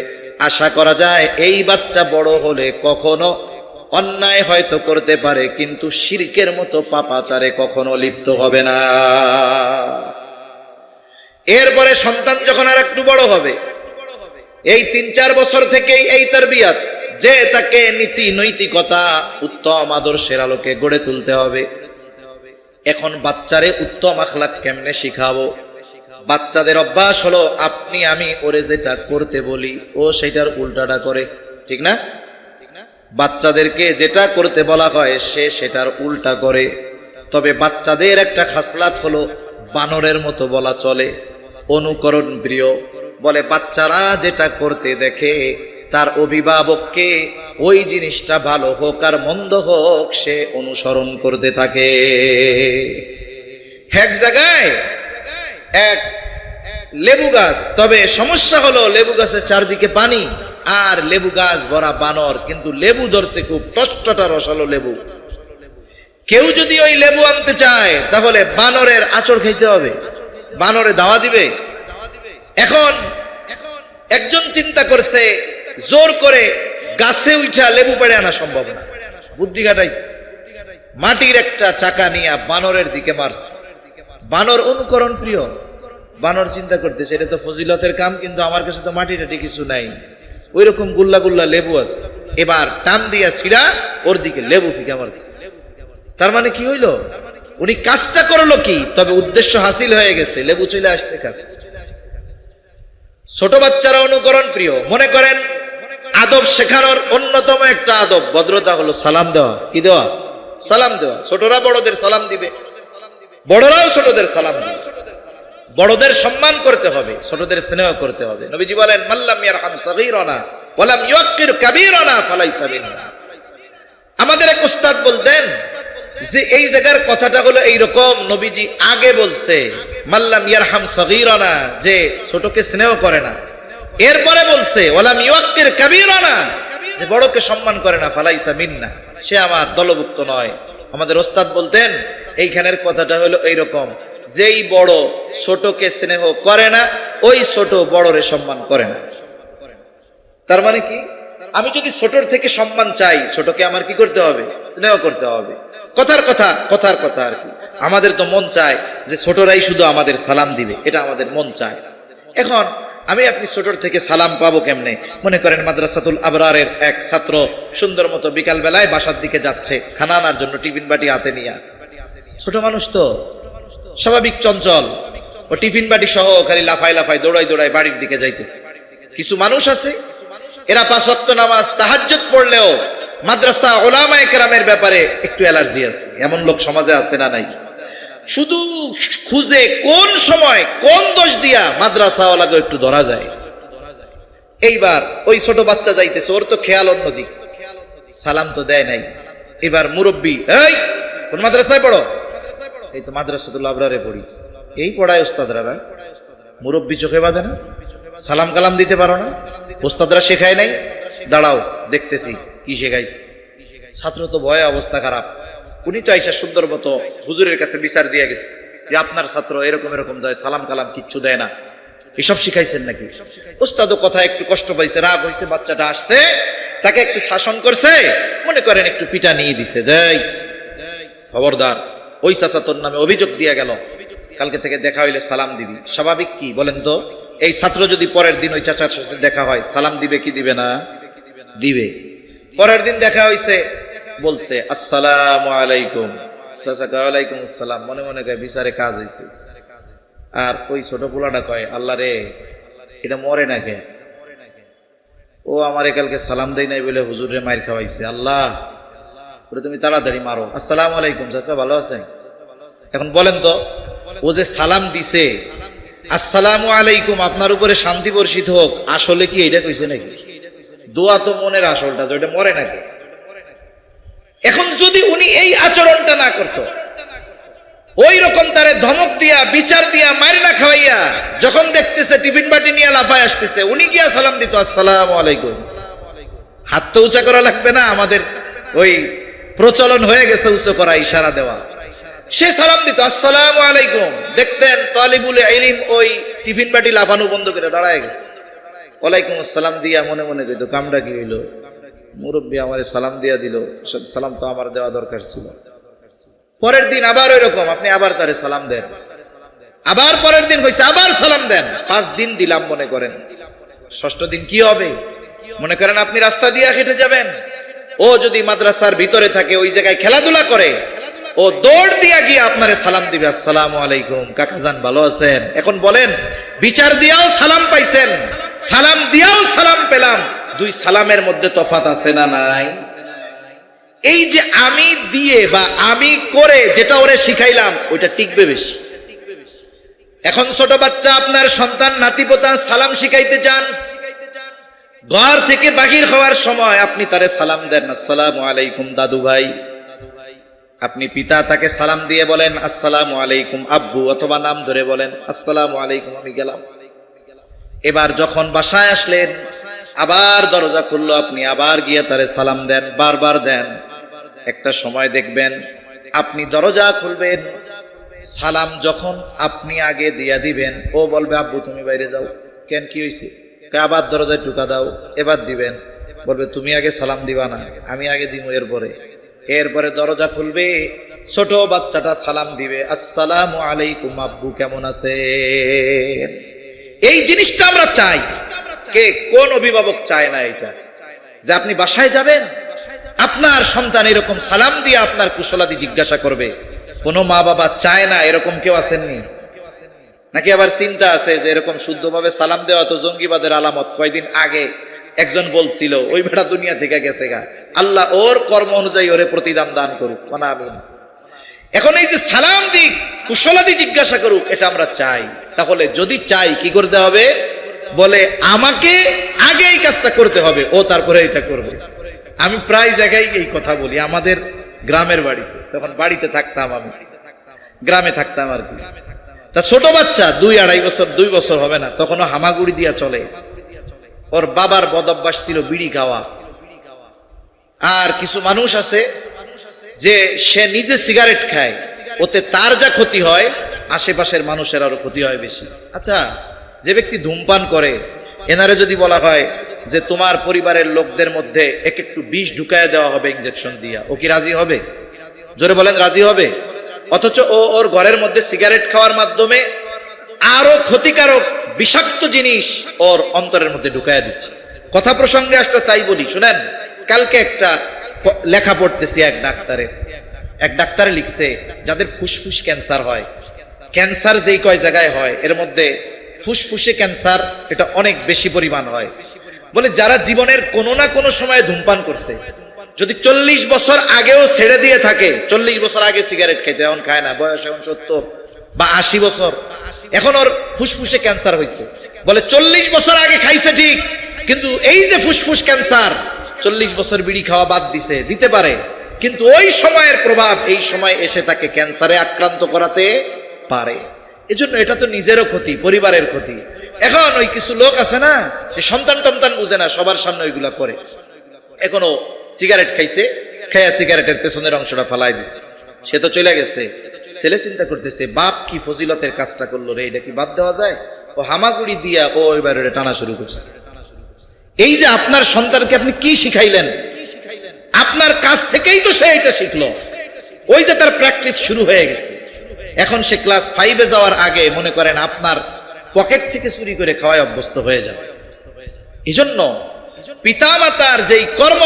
আশা করা যায় এই বাচ্চা বড় হলে কখনো অন্যায় হয়তো করতে পারে, কিন্তু শিরকের মতো পাপাচারে কখনো লিপ্ত হবে না। এরপরে সন্তান যখন আর একটু বড় হবে, এই ৩-৪ বছর থেকেই এই তারবিয়াত, যে তাকে নীতি নৈতিকতা উত্তম আদর্শের আলোকে গড়ে তুলতে হবে। এখন বাচ্চারে উত্তম আখলাক কেমনে শিখাবো? বাচ্চাদের অভ্যাস হলো আপনি আমি ওরে যেটা করতে বলি ও সেটার উল্টাটা করে, ঠিক না? বাচ্চাদেরকে যেটা করতে বলা হয় সে সেটার উল্টা করে। তবে বাচ্চাদের একটা খাসলাত হলো বানরের মতো বলা চলে, অনুকরণ প্রিয়। বলে বাচ্চারা যেটা করতে দেখে তার অভিভাবককে ওই জিনিসটা ভালো হোক আর মন্দ হোক সে অনুসরণ করতে থাকে। এক জায়গায় এক লেবু গাছ, তবে সমস্যা হলো লেবু গাছের চারদিকে পানি আর লেবু গাছ ভরা বানর, কিন্তু লেবু ধরছে খুব টষ্টটা রসালো লেবু। কেউ যদি ওই লেবু আনতে চায় তাহলে বানরের আঁচড় খাইতে হবে, বানরে দাওয়া দিবে। এখন একজন চিন্তা করছে জোর করে গাছে উঠা লেবু পেড়ে আনা সম্ভব না, বুদ্ধি খাটাইছে, মাটির একটা চাকা নিয়ে বানরের দিকে মারছে। বানর অনুকরণ প্রিয়, বানর চিন্তা করতেছে এটা তো ফজিলতের কাম, কিন্তু আমার কাছে তো মাটি টাটি কিছু নাই, ওই রকম গুল্লা গুল্লা লেবু আছে, এবার টান দিয়া ছিড়া ওর দিকে লেবু ফিকা মারছে। তার মানে কি হইলো? উনি কাজটা করলো কি, তবে উদ্দেশ্য হাসিল হয়ে গেছে, লেবু চলে আসছে কাছে। ছোট বাচ্চারা অনুকরণ প্রিয়। মনে করেন আদব শেখানোর অন্যতম একটা আদব ভদ্রতা হলো সালাম দেওয়া। কি দেওয়া? সালাম দেওয়া। ছোটরা বড়দের সালাম দিবে, বড়রাও ছোটদের সালাম দিবে। বড়দের সম্মান করতে হবে, ছোটদের স্নেহ করতে হবে। নবীজি বলেন মাল্লাম ইয়ারহাম সগীরানা ওয়ালাম ইউক্কির কাবীরানা ফালাইসা মিন্না। আমাদের এক উস্তাদ বলতেন যে এই জায়গার কথাটা হলো এইরকম, নবীজি আগে বলছে মাল্লাম ইয়ারহাম সগীরানা, যে ছোটকে স্নেহ করে না, এরপরে বলছে ওয়ালাম ইউক্কির কাবীরানা, যে বড়কে সম্মান করে না, ফালাইসা মিন্না, সে আমার দলভুক্ত নয়। আমাদের ওস্তাদ বলতেন এইখানের কথাটা হলো এইরকম, যেই বড় ছোটকে স্নেহ করে না ওই ছোট বড়রে সম্মান করে না। তার মানে কি, আমি যদি ছোটর থেকে সম্মান চাই, ছোটকে আমার কি করতে হবে? স্নেহ করতে হবে। কথার কথা আর কি। আমাদের তো মন চায় যে ছোটরাই শুধু আমাদের সালাম দিবে, এটা আমাদের মন চায়। এখন আমি আপনি ছোটর থেকে সালাম পাবো কেমনে? মনে করেন মাদ্রাসাতুল আবরারের এক ছাত্র সুন্দর মতো বিকাল বেলায় বাসার দিকে যাচ্ছে খানা আনার জন্য, টিফিন বাটি হাতে নিয়ে। ছোট মানুষ তো স্বাভাবিক চঞ্চল, ও টিফিন বাটি সহ খালি লাফাই লাফাই দৌড়াই দৌড়াই বাড়ির দিকে যাইতেছে। কিছু মানুষ আছে এরা 5 ওয়াক্ত নামাজ তাহাজ্জুদ পড়লেও মাদ্রাসা উলামায়ে কেরামের ব্যাপারে একটু অ্যালার্জি আছে। এমন লোক সমাজে আছে না নাই? শুধু খুঁজে কোন সময় কোন দোষ দিয়া মাদ্রাসাওয়ালাকে একটু ধরা যায়। এইবার ওই ছোট বাচ্চা যাইতেছে, ওর তো খেয়াল অন্যদিক, সালাম তো দেয় নাই। এবার মুরব্বী, এই কোন মাদ্রাসায় পড়ো? এই তো মাদ্রাসাতুল আবরারে পড়ি। এই পড়ায় ওস্তাদরা, মুরব্বী চোখে বাঁধে না? সালাম কালাম দিতে পারো না? ওস্তাদরা শেখায় নাই? দাঁড়াও দেখতেছি কি শেখাইছে। ছাত্র তো ভয়ে অবস্থা খারাপ। উনি তো আইসা সুন্দর মতো হুজুরের কাছে বিচার দিয়ে গেছে যে আপনার ছাত্র এরকম এরকম যায়, সালাম কালাম কিচ্ছু দেয় না। এসব শিখাইছেন নাকি? উস্তাদও কথা একটু কষ্ট পাইছে, রাগ হইছে, বাচ্চাটা আসছে, তাকে একটু শাসন করছে, মনে করেন একটু পিটা নিয়ে দিছে, যাই খবরদার, ওই চাচা তোর নামে অভিযোগ দিয়া গেল, কালকে থেকে দেখা হইলে সালাম দিবি। স্বাভাবিক কি বলেন তো? এই ছাত্র যদি পরের দিন ওই চাচার সাথে দেখা হয়, সালাম দিবে কি দিবে না? দিবে। পরের দিন দেখা হইছে, বলছে আসসালামু আলাইকুম, চাচা কয় ওয়ালাইকুম আসসালাম, মনে মনে কয় বিচারে কাজ হইছে। আর ওই ছোট পোলাটা কয় আল্লাহ রে, এটা মরে না কে? ও আমারে কালকে সালাম দেই নাই বলে হুজুরে মাইর খাওয়াইছে, আল্লাহ ওরে তুমি তাড়াতাড়ি মারো। আসসালামু আলাইকুম চাচা, ভালো আছেন? এখন বলেন তো, ও যে সালাম দিছে, আসসালামু আলাইকুম আপনার উপরে শান্তি বর্ষিত হোক, আসলে কি এইটা কইছে নাকি? দোয়া তো মনের আসলটা, যেটা মরে নাকি? এখন যদি উনি এই আচরণটা না করতো, ওই রকম তারে ধমক দিয়া, বিচার দিয়া, মার না খাওয়াইয়া, যখন দেখতেছে টিফিন বাটি নিয়ে লাফায় আসতেছে, উনি গিয়া সালাম দিত আসসালামু আলাইকুম। হাত তো উঁচা করা লাগবে না, আমাদের ওই প্রচলন হয়ে গেছে উঁচু করা, ইশারা দেওয়া। সে সালাম দিত আসসালামু আলাইকুম, দেখতেন তালিবুল ইলম ওই টিফিন বাটি লাফানো বন্ধ করে দাঁড়ায় গেছে, ওয়ালাইকুম আসসালাম দিয়া মনে মনে কইত কামটা কি হইলো, মুরব্বী আমারে সালাম দিয়া দিল, সালাম তো আমার দেওয়া দরকার ছিল। পরের দিন আবার ওই রকম, আপনি আবার তারে সালাম দেন, আবার পরের দিন হইছে আবার সালাম দেন, 5 দিন দিলাম মনে করেন, 6ষ্ঠ দিন কি হবে? মনে করেন আপনি রাস্তা দিয়ে হেঁটে যাবেন, ও যদি মাদ্রাসার ভিতরে থাকে, ওই জায়গায় খেলাধুলা করে, ও দৌড় দিয়া গিয়ে আপনারে সালাম দিবে, আসসালামু আলাইকুম কাকা জান, ভালো আছেন? এখন বলেন, বিচার দিয়াও সালাম পাইছেন, সালাম দিয়াও সালাম পেলাম, 2 সালামের মধ্যে তফাৎ আছে না নাই? এই যে আমি দিয়ে বা আমি করে যেটা ওরে শিখাইলাম, ওইটা টিকবে বেশি। এখন ছোট বাচ্চা, আপনার সন্তান নাতিপোতা সালাম শিখাইতে চান, ঘর থেকে বাহির হওয়ার সময় আপনি তারে সালাম দেন, আসসালামু আলাইকুম দাদু ভাই। আপনি পিতা, তাকে সালাম দিয়ে বলেন আসসালামু আলাইকুম আব্বু, অথবা নাম ধরে বলেন আসসালামু আলাইকুম আমি গেলাম। এবার যখন বাসায় আসলেন, আবার দরজা খুললো, আপনি আবার গিয়ে তারে সালাম দেন, বারবার দেন। একটা সময় দেখবেন আপনি দরজা খুলবেন, সালাম যখন আপনি আগে দিয়া দিবেন, ও বলবে আব্বু তুমি বাইরে যাও, কেন কি হয়েছে? আবার দরজায় ঢুকা দাও, এবার দিবেন, বলবে তুমি আগে সালাম দিবা না, আমি আগে দিব, এরপরে দরজা খুলবে, ছোট বাচ্চাটা সালাম দিবে, আসসালামু আলাইকুম আব্বু কেমন আছেন? এই জিনিসটা আমরা চাই। কে, কোন অভিভাবক চায় না এটা, যে আপনি বাসায় যাবেন, আপনার সন্তান এরকম সালাম দিয়ে আপনার কুশলাদি জিজ্ঞাসা করবে? কোন মা বাবা চায় না, এরকম কেউ আসেননি নাকি? আবার চিন্তা আছে যে এরকম শুদ্ধভাবে সালাম দেওয়া তো জঙ্গিবাদের আলামত। কয়দিন আগে একজন বলছিল, ওই বেটা দুনিয়া থেকে গেছে গা, আল্লাহ ওর কর্ম অনুযায়ী ওরে প্রতিদান দান করুক, কোনা আমিন। এখন এই যে সালাম দিক, কুশলাদি জিজ্ঞাসা করুক, এটা আমরা চাই। তাহলে যদি চাই কি করতে হবে? বলে আমাকে আগে এই কাজটা করতে হবে, ও তারপরে এটা করবে। আমি প্রায় জায়গায় এই কথা বলি, আমাদের গ্রামের বাড়িতে, তখন বাড়িতে থাকতাম, আমি গ্রামে থাকতাম আর কি। তা ছোট বাচ্চা 2-2.5 বছর, 2 বছর হবে না, তখনও হামাগুড়ি দিয়া চলে। ওর বাবার বদভ্যাস ছিল বিড়ি খাওয়া। আর কিছু মানুষ আছে যে সে নিজে সিগারেট খায়, ওতে তার যা ক্ষতি হয়, আশেপাশের মানুষের আরো ক্ষতি হয় বেশি। আচ্ছা, যে ব্যক্তি ধূমপান করে, এনারে যদি বলা হয় যে তোমার পরিবারের লোকদের মধ্যে একটু বিষ ঢুকায় দেওয়া হবে ইনজেকশন দিয়া, ও কি রাজি হবে? জোরে বলেন, রাজি হবে? অথচ ও ওর ঘরের মধ্যে সিগারেট খাওয়ার মাধ্যমে আরো ক্ষতিকারক বিষাক্ত জিনিস ওর অন্তরের মধ্যে ঢুকায় দিচ্ছে। কথা প্রসঙ্গে আসলে তাই বলি, শুনেন, কালকে একটা লেখা পড়তেছি, এক ডাক্তারে লিখছে, যাদের ফুসফুস ক্যান্সার হয়, ক্যান্সার যেই কয় জায়গায় হয়, এর মধ্যে ফুসফুসে ক্যান্সার এটা অনেক বেশি পরিমাণ হয়। বলে যারা জীবনের কোনো না কোনো সময় ধূমপান করছে, যদি 40 বছর আগেও ছেড়ে দিয়ে থাকে, 40 বছর আগে সিগারেট খেতে, এখন খায় না, বয়স এখন 70 বা 80 বছর, এখন ওর ফুসফুসে ক্যান্সার হয়েছে। বলে 40 বছর আগে খাইছে ঠিক, কিন্তু এই যে ফুসফুস ক্যান্সার, 40 বছর বিড়ি খাওয়া বাদ দিতে পারে, কিন্তু ওই সময়ের প্রভাব এই সময় এসে তাকে ক্যান্সারে আক্রান্ত করাতে পারে। এজন্য এটা তো নিজেরও ক্ষতি, পরিবারের ক্ষতি। এখন ওই কিছু লোক আছে না, যে সন্তান বুঝে না, সবার সামনে ওইগুলা করে। এখনো সিগারেট খাইছে, খাইয়া সিগারেটের পেছনের অংশটা ফালাই দিছে, সে তো চলে গেছে। ছেলে চিন্তা করতেছে, বাপ কি ফজিলতের কাজটা করলো রে, এটা কি বাদ দেওয়া যায়? ও হামাগুড়ি দিয়া ও এবার টানা শুরু করছে। এই যে আপনার সন্তানকে আপনি কি শিখাইলেন, আপনার কাছ থেকেই তো সে এটা শিখলো। ওই যে তার প্র্যাকটিস শুরু হয়ে গেছে। এখন সে ক্লাস 5-এ যাওয়ার আগে মনে করেন আপনার পকেট থেকে চুরি করে খাওয়ায় অভ্যস্ত হয়ে যাবে। এজন্য পিতামাতার যেই কর্ম,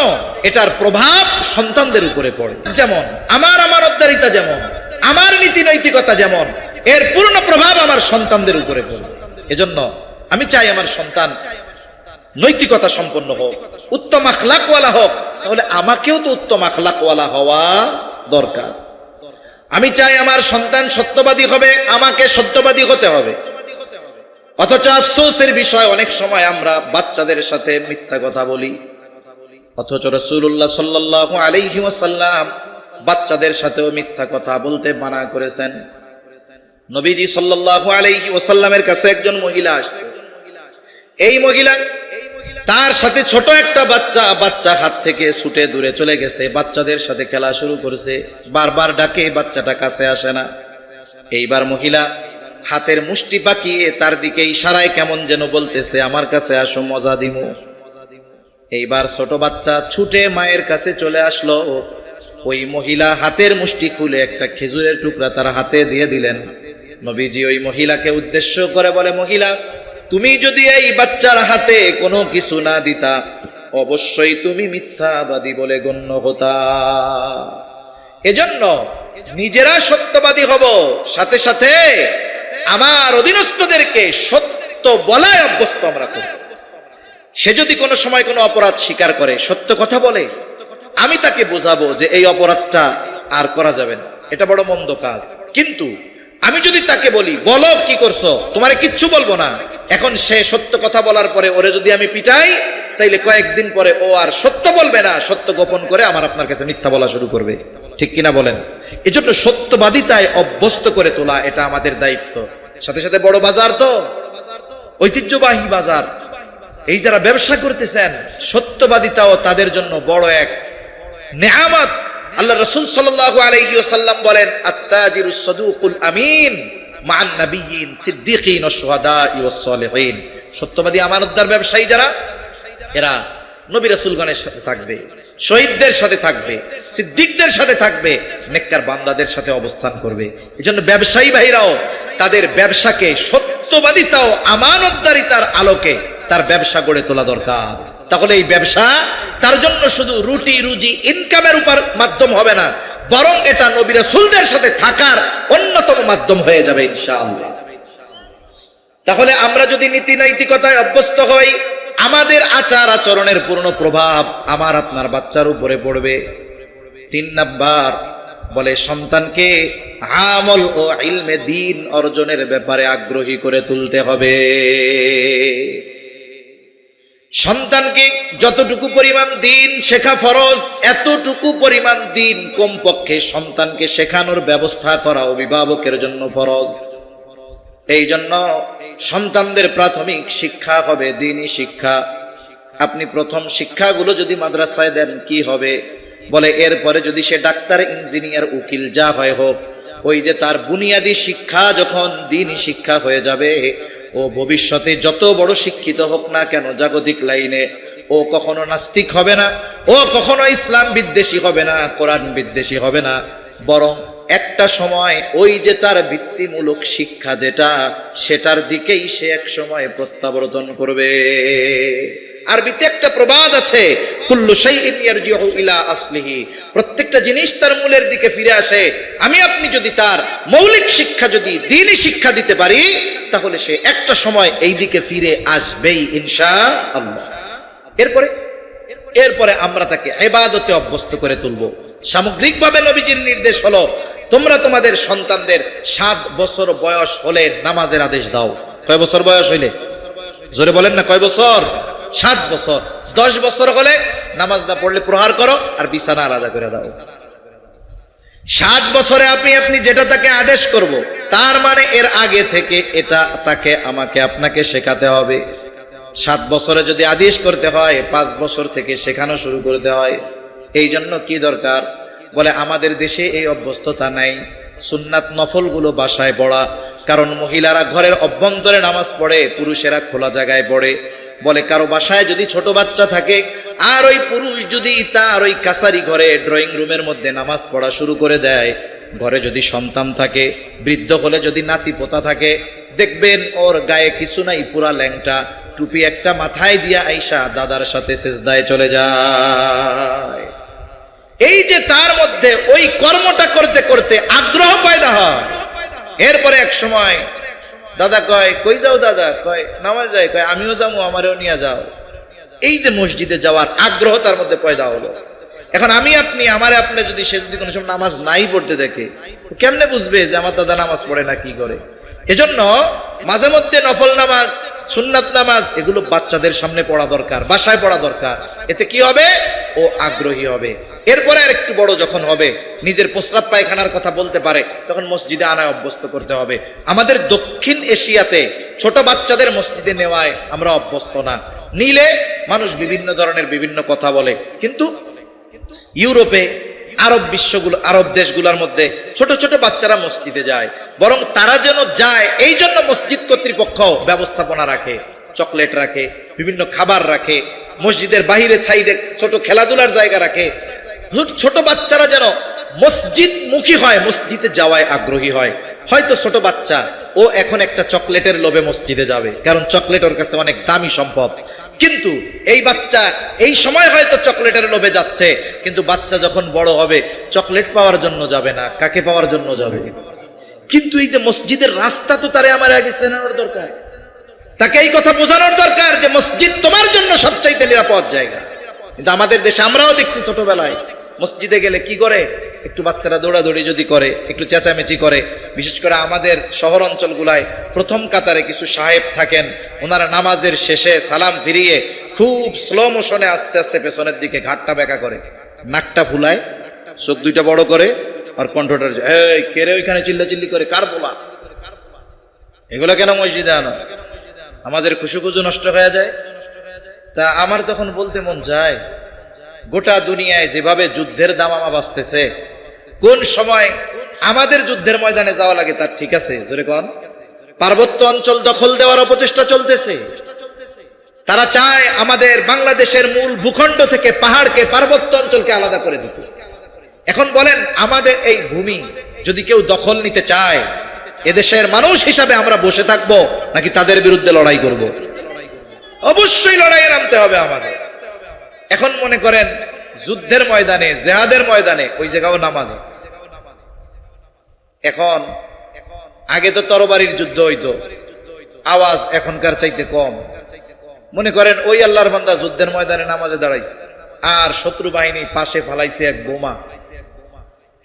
এটার প্রভাব সন্তানদের উপরে পড়ে। যেমন আমার আমানতদারিতা, যেমন আমার নীতি নৈতিকতা, যেমন এর পূর্ণ প্রভাব আমার সন্তানদের উপরে পড়ে। এজন্য আমি চাই আমার সন্তান নৈতিকতা সম্পন্ন হোক, উত্তম আখলাকওয়ালা হোক। তাহলে আমাকেও তো উত্তম আখলাকওয়ালা হওয়া দরকার। আমি চাই আমার সন্তান সত্যবাদী হবে, আমাকে সত্যবাদী হতে হবে। অথচ আফসোসের বিষয়, অনেক সময় আমরা বাচ্চাদের সাথে মিথ্যা কথা বলি। অথচ রাসূলুল্লাহ সাল্লাল্লাহু আলাইহি ওয়াসাল্লাম বাচ্চাদের সাথেও মিথ্যা কথা বলতে মানা করেছেন। নবীজি সাল্লাল্লাহু আলাইহি ওয়াসাল্লামের কাছে একজন মহিলা আসছে। এই মহিলা, তার সাথে ছোট একটা বাচ্চা হাত থেকে ছুটে দূরে চলে গেছে, বাচ্চাদের সাথে খেলা শুরু করেছে। বারবার ডাকে, বাচ্চাটা কাছে আসে না। এইবার মহিলা হাতের মুষ্টি পাকিয়ে তার দিকে ইশারায় কেমন যেন বলতেছে, আমার কাছে আসো, মজা দিমু। এইবার ছোট বাচ্চা ছুটে মায়ের কাছে চলে আসলো। ওই মহিলা হাতের মুষ্টি খুলে একটা খেজুরের টুকরা তার হাতে দিয়ে দিলেন। নবীজি ওই মহিলাকে উদ্দেশ্য করে বলে, মহিলা, তুমি যদি এই বাচ্চার হাতে কোনো কিছু না দিতা, অবশ্যই তুমি মিথ্যাবাদী বলে গণ্য হতা। এজন্য নিজেরা সত্যবাদী হব, সাথে সাথে আমার অধীনস্থদেরকে সত্য বলায় অভ্যস্ত আমরা করব। সে যদি কোনো সময় কোনো অপরাধ স্বীকার করে, সত্য কথা বলে, আমি তাকে বোঝাবো যে এই অপরাধটা আর করা যাবে না, এটা বড় মন্দ কাজ। কিন্তু আমি যদি তাকে বলি, বলো কি করছো, তোমারে কিচ্ছু বলবো না, এখন সে সত্য কথা বলার পরে ওরে যদি আমি পিটাই, তাইলে কয়েকদিন পরে ও আর সত্য বলবে না, সত্য গোপন করে আমার আপনার কাছে মিথ্যা বলা শুরু করবে। ঠিক কিনা বলেন? এজন্য সত্যবাদিতায় অভ্যস্ত করে তোলা, এটা আমাদের দায়িত্ব। সাথে সাথে বড় বাজার তো ঐতিহ্যবাহী বাজার, এই যারা ব্যবসা করতেছেন, সত্যবাদিতাও তাদের জন্য বড় এক নেয়ামত। আল্লাহ রাসূল সাল্লাল্লাহু আলাইহি ওয়াসাল্লাম বলেন, আত-তাজিরুস সাদুকুল আমিন মা'আন নাবিয়্যিন সিদ্দিকিন ওয়াশ শুহাদা'i ওয়াস সালিহিন। সত্যবাদী আমানতদার ব্যবসায়ী যারা, এরা নবী রাসূলগণের সাথে থাকবে, শহীদদের সাথে থাকবে, সিদ্দিকদের সাথে থাকবে, নেককার বান্দাদের সাথে অবস্থান করবে। এজন্য ব্যবসায়ী ভাইরাও তাদের ব্যবসাকে সত্যবাদিতা ও আমানতদারিতার আলোকে তার ব্যবসা গড়ে তোলা দরকার। তাহলে এই ব্যবসা তার জন্য শুধু রুটি রুজি ইনকামের উপর মাধ্যম হবে না, বরং এটা নবী রাসূলদের সাথে থাকার অন্যতম মাধ্যম হয়ে যাবে ইনশাআল্লাহ। তাহলে আমরা যদি নীতি নৈতিকতায় অভ্যস্ত হই, আমাদের আচার আচরণের পূর্ণ প্রভাব আমার আপনার বাচ্চার উপরে পড়বে। 3 নাম্বার বলে, সন্তানকে আমল ও ইলমে দ্বীন অর্জনের ব্যাপারে আগ্রহী করে তুলতে হবে। সন্তানকে যতটুকু পরিমাণ দ্বীন শেখা ফরজ, এতটুকু পরিমাণ দ্বীন কমপক্ষে সন্তানকে শেখানোর ব্যবস্থা করা অভিভাবকের জন্য ফরজ। এই জন্য সন্তানদের প্রাথমিক শিক্ষা হবে দ্বীনি শিক্ষা। আপনি প্রথম শিক্ষাগুলো যদি মাদ্রাসায় দেন কি হবে? বলে, এরপরে যদি সে ডাক্তার, ইঞ্জিনিয়ার, উকিল যা হয় হোক, ওই যে তার বুনিয়াদী শিক্ষা যখন দ্বীনি শিক্ষা হয়ে যাবে, ও ভবিষ্যতে যত বড় শিক্ষিত হোক না কেন জাগতিক লাইনে, ও কখনো নাস্তিক হবে না, ও কখনো ইসলাম বিদ্বেষী হবে না, কোরআন বিদ্বেষী হবে না, বরং একটা সময় ওই যে তার ভিত্তিমূলক শিক্ষা যেটা, সেটার দিকেই সে এক সময় প্রত্যাবর্তন করবে। আরবিতে একটা প্রবাদ আছে, কুল্লু শাইইন ইয়ারজিউ ইলা আসলিহি, প্রত্যেকটা জিনিস তার মূলের দিকে ফিরে আসে। আমি আপনি যদি তার মৌলিক শিক্ষা, যদি দ্বীনি শিক্ষা দিতে পারি, তাহলে সে একটা সময় এই দিকে ফিরে আসবেই ইনশাআল্লাহ। এরপরে আমরা তাকে ইবাদতে অভ্যস্ত করে তুলব। সামগ্রিকভাবে নবীজির নির্দেশ হলো, তোমরা তোমাদের সন্তানদের 7 বছর বয়স হলে নামাজের আদেশ দাও। কয় বছর বয়স হইলে? জোরে বলেন না, কয় বছর? 7 বছর। 10 বছর হলে নামাজ না পড়লে প্রহার করো আর বিছানা আলাদা করে দাও। 7 বছরে আপনি যেটা তাকে আদেশ করব, তার মানে এর আগে থেকে এটা তাকে, আমাকে, আপনাকে শেখাতে হবে। 7 বছরে যদি আদেশ করতে হয়, 5 বছর থেকে শেখানো শুরু করতে হয়। এই জন্য কি দরকার? বলে, আমাদের দেশে এই অভ্যস্ততা নাই। সুন্নাত নফলগুলো বাসায় পড়া, কারণ মহিলারা ঘরের অভ্যন্তরে নামাজ পড়ে, পুরুষেরা খোলা জায়গায় পড়ে। বলে কারো বাসায় যদি ছোট বাচ্চা থাকে আর ওই পুরুষ যদি তার ওই কাছারি ঘরে ড্রয়িং রুমের মধ্যে নামাজ পড়া শুরু করে দেয়, ঘরে যদি সন্তান থাকে, বৃদ্ধ হলে যদি নাতি পোতা থাকে, দেখবেন ওর গায়ে কিছু নাই, পুরা ল্যাংটা, টুপি একটা মাথায় দিয়া আইসা দাদার সাথে সেজদায় চলে যায়। এই যে তার মধ্যে ওই কর্মটা করতে করতে আগ্রহ পয়দা হয়। এরপরে এক সময় দাদা কয়, কই যাও দাদা? কয় নামাজ যাই। কয় আমিও যাবো, আমারও নিয়ে যাও। এই যে মসজিদে যাওয়ার আগ্রহ তার মধ্যে পয়দা হলো। এখন আমি আপনি, আমারে আপনি যদি সে যদি কোনো সময় নামাজ নাই পড়তে দেখে, কেমনে বুঝবে যে আমার দাদা নামাজ পড়ে না, কি করে? এজন্য মাঝে মধ্যে নফল নামাজ, সুন্নাত নামাজ এগুলো বাচ্চাদের সামনে পড়া দরকার, বাসায় পড়া দরকার। এতে কি হবে? ও আগ্রহী হবে। এরপরে আর একটু বড় যখন হবে, নিজের প্রস্রাব পায়খানার কথা বলতে পারে, তখন মসজিদে আনায় অভ্যস্ত করতে হবে। আমাদের দক্ষিণ এশিয়াতে ছোট বাচ্চাদের মসজিদে নেওয়ায় আমরা অভ্যস্ত না। নিলে মানুষ বিভিন্ন ধরনের বিভিন্ন কথা বলে, কিন্তু ইউরোপে, আরব বিশ্বগুলো, আরব দেশগুলোর মধ্যে ছোট ছোট বাচ্চারা মসজিদে যায়। বরং তারা যেন যায় এই জন্য মসজিদ কর্তৃপক্ষ ব্যবস্থাপনা রাখে, চকলেট রাখে, বিভিন্ন খাবার রাখে, মসজিদের বাহিরে সাইডে ছোট খেলাধুলার জায়গা রাখে। ছোট বাচ্চারা যেন মসজিদ মুখী হয়, মসজিদে যাওয়ায় আগ্রহী হয়। হয়তো ছোট বাচ্চা ও এখন একটা চকলেটের লোভে মসজিদে যাবে, কারণ চকলেট ওর কাছে অনেক দামি সম্পদ। কিন্তু এই বাচ্চা এই সময় হয়তো চকলেটের লোভে যাচ্ছে, কিন্তু বাচ্চা যখন বড় হবে চকলেট পাওয়ার জন্য যাবে না, কাকে পাওয়ার জন্য যাবে? কিন্তু এই যে মসজিদের রাস্তা তো তারে আমার আগে চেনানোর দরকার, তাকে এই কথা বোঝানোর দরকার যে মসজিদ তোমার জন্য সবচাইতে নিরাপদ জায়গা। কিন্তু আমাদের দেশে আমরাও দেখছি ছোটবেলায় মসজিদে গেলে কি করে, একটু বাচ্চারা দৌড়াদৌড়ি যদি করে, একটু চেঁচামেচি করে। বিশেষ করে আমাদের শহর অঞ্চলগুলায় প্রথম কাতারে কিছু সাহেব থাকেন, ওনারা নামাজের শেষে সালাম ফিরিয়ে খুব স্লো মোশনে আস্তে আস্তে পেছনের দিকে ঘাটটা বেঁকা করে, নাকটা ফুলায়, চোখ দুইটা বড় করে, আর কণ্ঠটা এই কেরে ওইখানে চিল্লাচিল্লি করে, কার বলা? এগুলো কেন মসজিদে আনো? নামাজের খুশু নষ্ট হয়ে যায়। তা আমার তখন বলতে মন চায়, গোটা দুনিয়ায় যেভাবে যুদ্ধের দামামা বাজতেছে, কোন সময় আমাদের যুদ্ধের ময়দানে যাওয়া লাগে তার ঠিক আছে? জোরে কোন? পার্বত্য অঞ্চল দখল দেওয়ার অপচেষ্টা চলতেছে। তারা চায় আমাদের বাংলাদেশের মূল ভূখণ্ড থেকে পাহাড়কে, পার্বত্য অঞ্চলকে আলাদা করে দিতে। এখন বলেন, আমাদের এই ভূমি যদি কেউ দখল নিতে চায়, এদেশের মানুষ হিসাবে আমরা বসে থাকবো নাকি তাদের বিরুদ্ধে লড়াই করব? অবশ্যই লড়াইয়ে নামতে হবে আমাদের। এখন মনে করেন যুদ্ধের ময়দানে, জেহাদের ময়দানে ওই জায়গাও নামাজ আছে। এখন আগে তো তরবারির যুদ্ধ হইতো, আওয়াজ এখনকার চাইতে কম। মনে করেন ওই আল্লাহর বান্দা যুদ্ধের ময়দানে নামাজে দাঁড়াইছে, আর শত্রু বাহিনী পাশে ফালাইছে এক বোমা।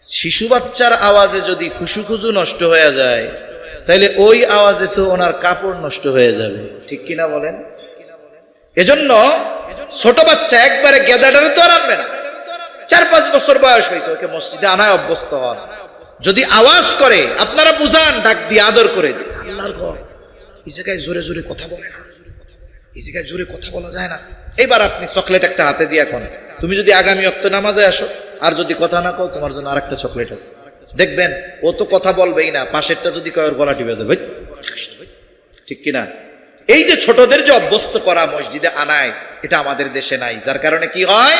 শিশু বাচ্চার আওয়াজে যদি খুশু নষ্ট হয়ে যায়, তাহলে ওই আওয়াজে তো ওনার কাপড় নষ্ট হয়ে যাবে, ঠিক কিনা বলেন? এজন্য ছোট বাচ্চা একবারে গেদাটারে তো আর আনবে না। 4-5 বছর বয়স হয়েছে, ওকে মসজিদে আনায় অভ্যস্ত হন। যদি আওয়াজ করে আপনারা বুঝান, ডাক দিয়ে আদর করে, যে আল্লাহর ঘর, এই জায়গায় জোরে জোরে কথা বলে না, এই জায়গায় জোরে কথা বলা যায় না। এইবার আপনি চকলেট একটা হাতে দিয়ে, এখন তুমি যদি আগামী ওয়াক্ত নামাজে আসো আর যদি কথা না কও, তোমার জন্য আরেকটা চকলেট আছে। দেখবেন ও তো কথা বলবেই না, পাশেরটা যদি কয় ওর গলা টিপে দেবে, ঠিক কিনা? এই যে ছোটদের যে অভ্যস্ত করা মসজিদে আনায়, এটা আমাদের দেশে নাই। যার কারণে কি হয়,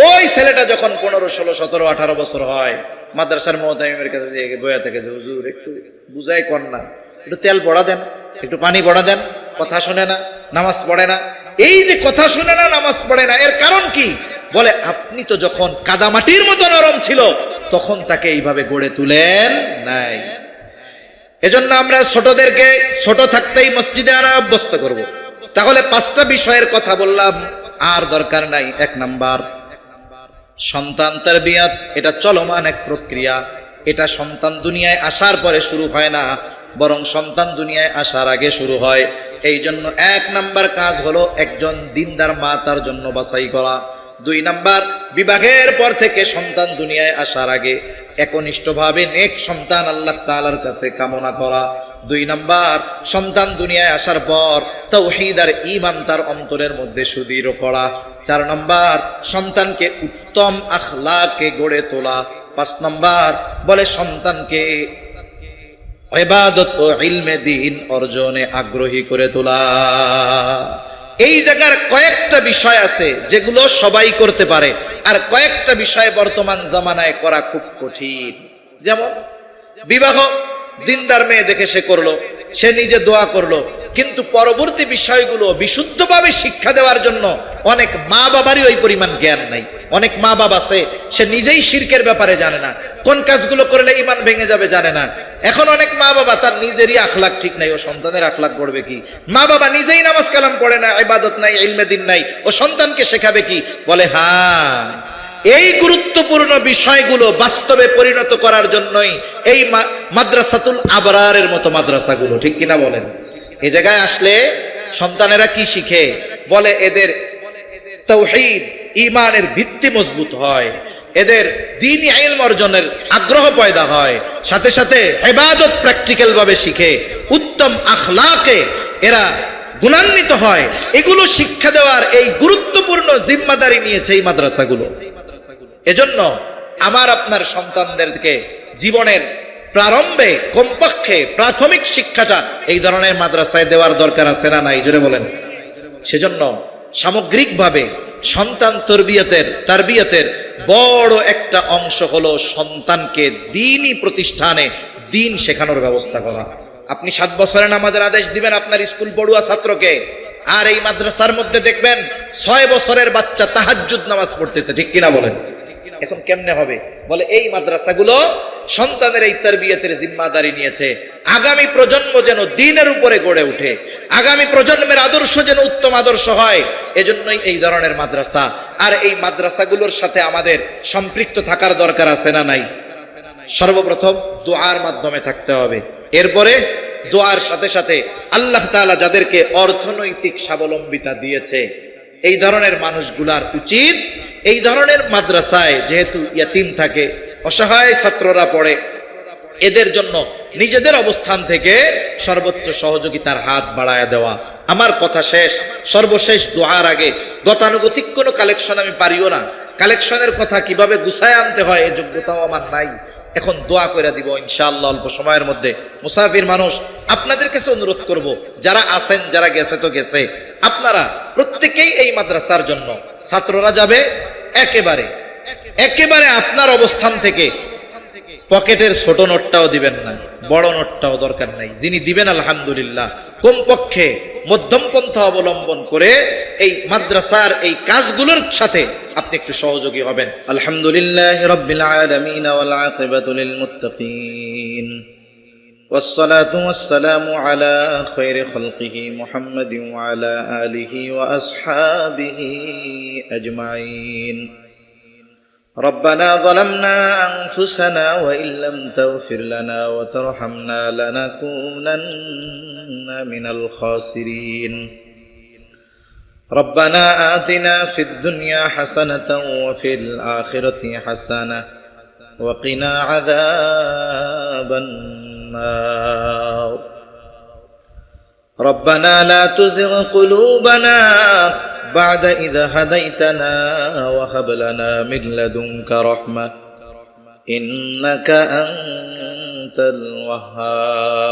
ওই ছেলেটা যখন 15, 16, 17, 18 বছর হয়, মাদ্রাসার মুআদ্দিনের কাছে যে বয়া থেকে, যে হুজুর একটু বুঝাই কর না, একটু তেল পড়া দেন, একটু পানি পড়া দেন, কথা শুনে না, নামাজ পড়ে না। এই যে কথা শুনে না, নামাজ পড়ে না, এর কারণ কি? বলে আপনি তো যখন কাদামাটির মতো নরম ছিল, তখন তাকে এইভাবে গড়ে তুলেন নাই। এজন্য আমরা ছোটদেরকে ছোট থাকতেই মসজিদে আনা অভ্যস্ত করব। তাহলে 5টা বিষয়ের কথা বললাম, আর দরকার নাই। 1 নাম্বার, সন্তান তারবিয়াত। এটা চলমান এক প্রক্রিয়া। এটা সন্তান দুনিয়ায় আসার পরে শুরু হয় না, বরং সন্তান দুনিয়ায় আসার আগে শুরু হয়। এই জন্য 1 নাম্বার কাজ হলো একজন দিনদার মা তার জন্য বাছাই করা। 2 নাম্বার, বিবাহের পর থেকে সন্তান দুনিয়ায় আসার আগে একনিষ্ঠভাবে নেক সন্তান আল্লাহ তাআলার কাছে কামনা করা। 2 নাম্বার, সন্তান দুনিয়ায় আসার পর তাওহীদ আর ঈমান তার অন্তরের মধ্যে সুদৃঢ় করা। 4 নাম্বার, সন্তানকে উত্তম আখলাকে গড়ে তোলা। 5 নাম্বার, বলে সন্তানকে ইবাদত ও ইলমে দ্বীন অর্জনে আগ্রহী করে তোলা। এই জায়গার কয়েকটা বিষয় আছে যেগুলো সবাই করতে পারে, আর কয়েকটা বিষয় বর্তমান জামানায় করা খুব কঠিন। যেমন বিবাহ, দিনদার মেয়ে দেখে সে করলো, সে নিজে দোয়া করলো, কিন্তু পরবর্তী বিষয়গুলো বিশুদ্ধভাবে শিক্ষা দেওয়ার জন্য অনেক মা বাবারই ওই পরিমাণ জ্ঞান নাই। অনেক মা বাবা আছে সে নিজেই শিরকের ব্যাপারে জানে না, কোন কাজগুলো করলে ঈমান ভেঙে যাবে জানে না। এখন অনেক মা বাবা তার নিজেরই আখলাক ঠিক নাই, ও সন্তানের আখলাক গড়বে কি? মা বাবা নিজেই নামাজ কালাম পড়ে না, ইবাদত নাই, ইলমে দ্বীন নাই, ও সন্তানকে শেখাবে কি? বলে হ্যাঁ, এই গুরুত্বপূর্ণ বিষয়গুলো বাস্তবে পরিণত করার জন্যই এই মাদ্রাসাতুল আবরারের মতো মাদ্রাসাগুলো, ঠিক কিনা বলেন? এই জায়গায় আসলে সন্তানেরা কি শিখে? বলে এদের তাওহীদ ঈমানের ভিত্তি মজবুত হয়, এদের দ্বীনি ইলম অর্জনের আগ্রহ পয়দা হয়, সাথে সাথে ইবাদত প্র্যাকটিক্যাল ভাবে শিখে, উত্তম আখলাকে এরা গুণান্বিত হয়। এগুলো শিক্ষা দেওয়ার এই গুরুত্বপূর্ণ জিম্মাদারি নিয়েছে এই মাদ্রাসাগুলো। এজন্য আমার আপনার সন্তানদেরকে জীবনের প্রারম্ভে কমপক্ষে প্রাথমিক শিক্ষাটা এই ধরনের মাদ্রাসায় দেওয়ার দরকার আছে না নাই? জোরে বলেন। সেজন্য সামগ্রিকভাবে সন্তান তারবিয়াতের বড় একটা অংশ হলো সন্তানকে দ্বীনি প্রতিষ্ঠানে দ্বীন শেখানোর ব্যবস্থা করা। আপনি 7 বছরের নামাজের আদেশ দিবেন আপনার স্কুল পড়ুয়া ছাত্রকে, আর এই মাদ্রাসার মধ্যে দেখবেন 6 বছরের বাচ্চা তাহাজ্জুদ নামাজ পড়তেছে, ঠিক কিনা বলেন? এখন কেমনে হবে? বলে এই মাদ্রাসাগুলো সন্তানের এই তারবিয়াতের জিম্মাদারি নিয়েছে, আগামী প্রজন্ম যেন দ্বীনের উপরে গড়ে ওঠে, আগামী প্রজন্মের আদর্শ যেন উত্তম আদর্শ হয়। এজন্যই এই ধরনের মাদ্রাসা। আর এই মাদ্রাসাগুলোর সাথে আমাদের সম্পৃক্ত থাকার দরকার আছে না নাই? সর্বপ্রথম দোয়ার মাধ্যমে থাকতে হবে, এরপরে দোয়ার সাথে সাথে আল্লাহ তাআলা যাদেরকে অর্থনৈতিক স্বাবলম্বিতা দিয়েছে এই ধরনের মানুষগুলার উচিত এই ধরনের মাদ্রাসায়, যেহেতু ইয়াতিম থাকে, অসহায় ছাত্ররা পড়ে, এদের জন্য নিজেদের অবস্থান থেকে সর্বোচ্চ সহযোগিতার হাত বাড়ায় দেওয়া। আমার কথা শেষ, সর্বশেষ দোয়ার আগে গতানুগতিক কোনো কালেকশন আমি পারিও না, কালেকশনের কথা কিভাবে গুছায় আনতে হয় এই যোগ্যতাও আমার নাই। এখন দোয়া করে দিব ইনশাআল্লাহ অল্প সময়ের মধ্যে। মুসাফির মানুষ, আপনাদের কাছে অনুরোধ করব, যারা আছেন, যারা গেছে তো গেছে, আপনারা প্রত্যেকেই এই মাদ্রাসার জন্য, ছাত্ররা যাবে একেবারে আপনার অবস্থান থেকে পকেটের ছোট নোটটাও দিবেন না, বড় নোটটাও দরকার নাই। যিনি দিবেন আলহামদুলিল্লাহ, কমপক্ষে মধ্যম পন্থা অবলম্বন করে এই মাদ্রাসার এই কাজগুলোর সাথে আপনি একটু সহযোগী হবেন। আলহামদুলিল্লাহ রাব্বিল আলামিন ওয়াল আকিবাতু লিল মুত্তাকিন والصلاة والسلام على خير خلقه محمد وعلى آله وأصحابه أجمعين. ربنا ظلمنا أنفسنا وإن لم تغفر لنا وترحمنا لنكونن من الخاسرين. ربنا آتنا في الدنيا حسنة وفي الآخرة حسنة وقنا عذاب النار. ربنا لا تزغ قلوبنا بعد إذا هديتنا وهب لنا من لدنك رحمة إنك أنت الوهاب.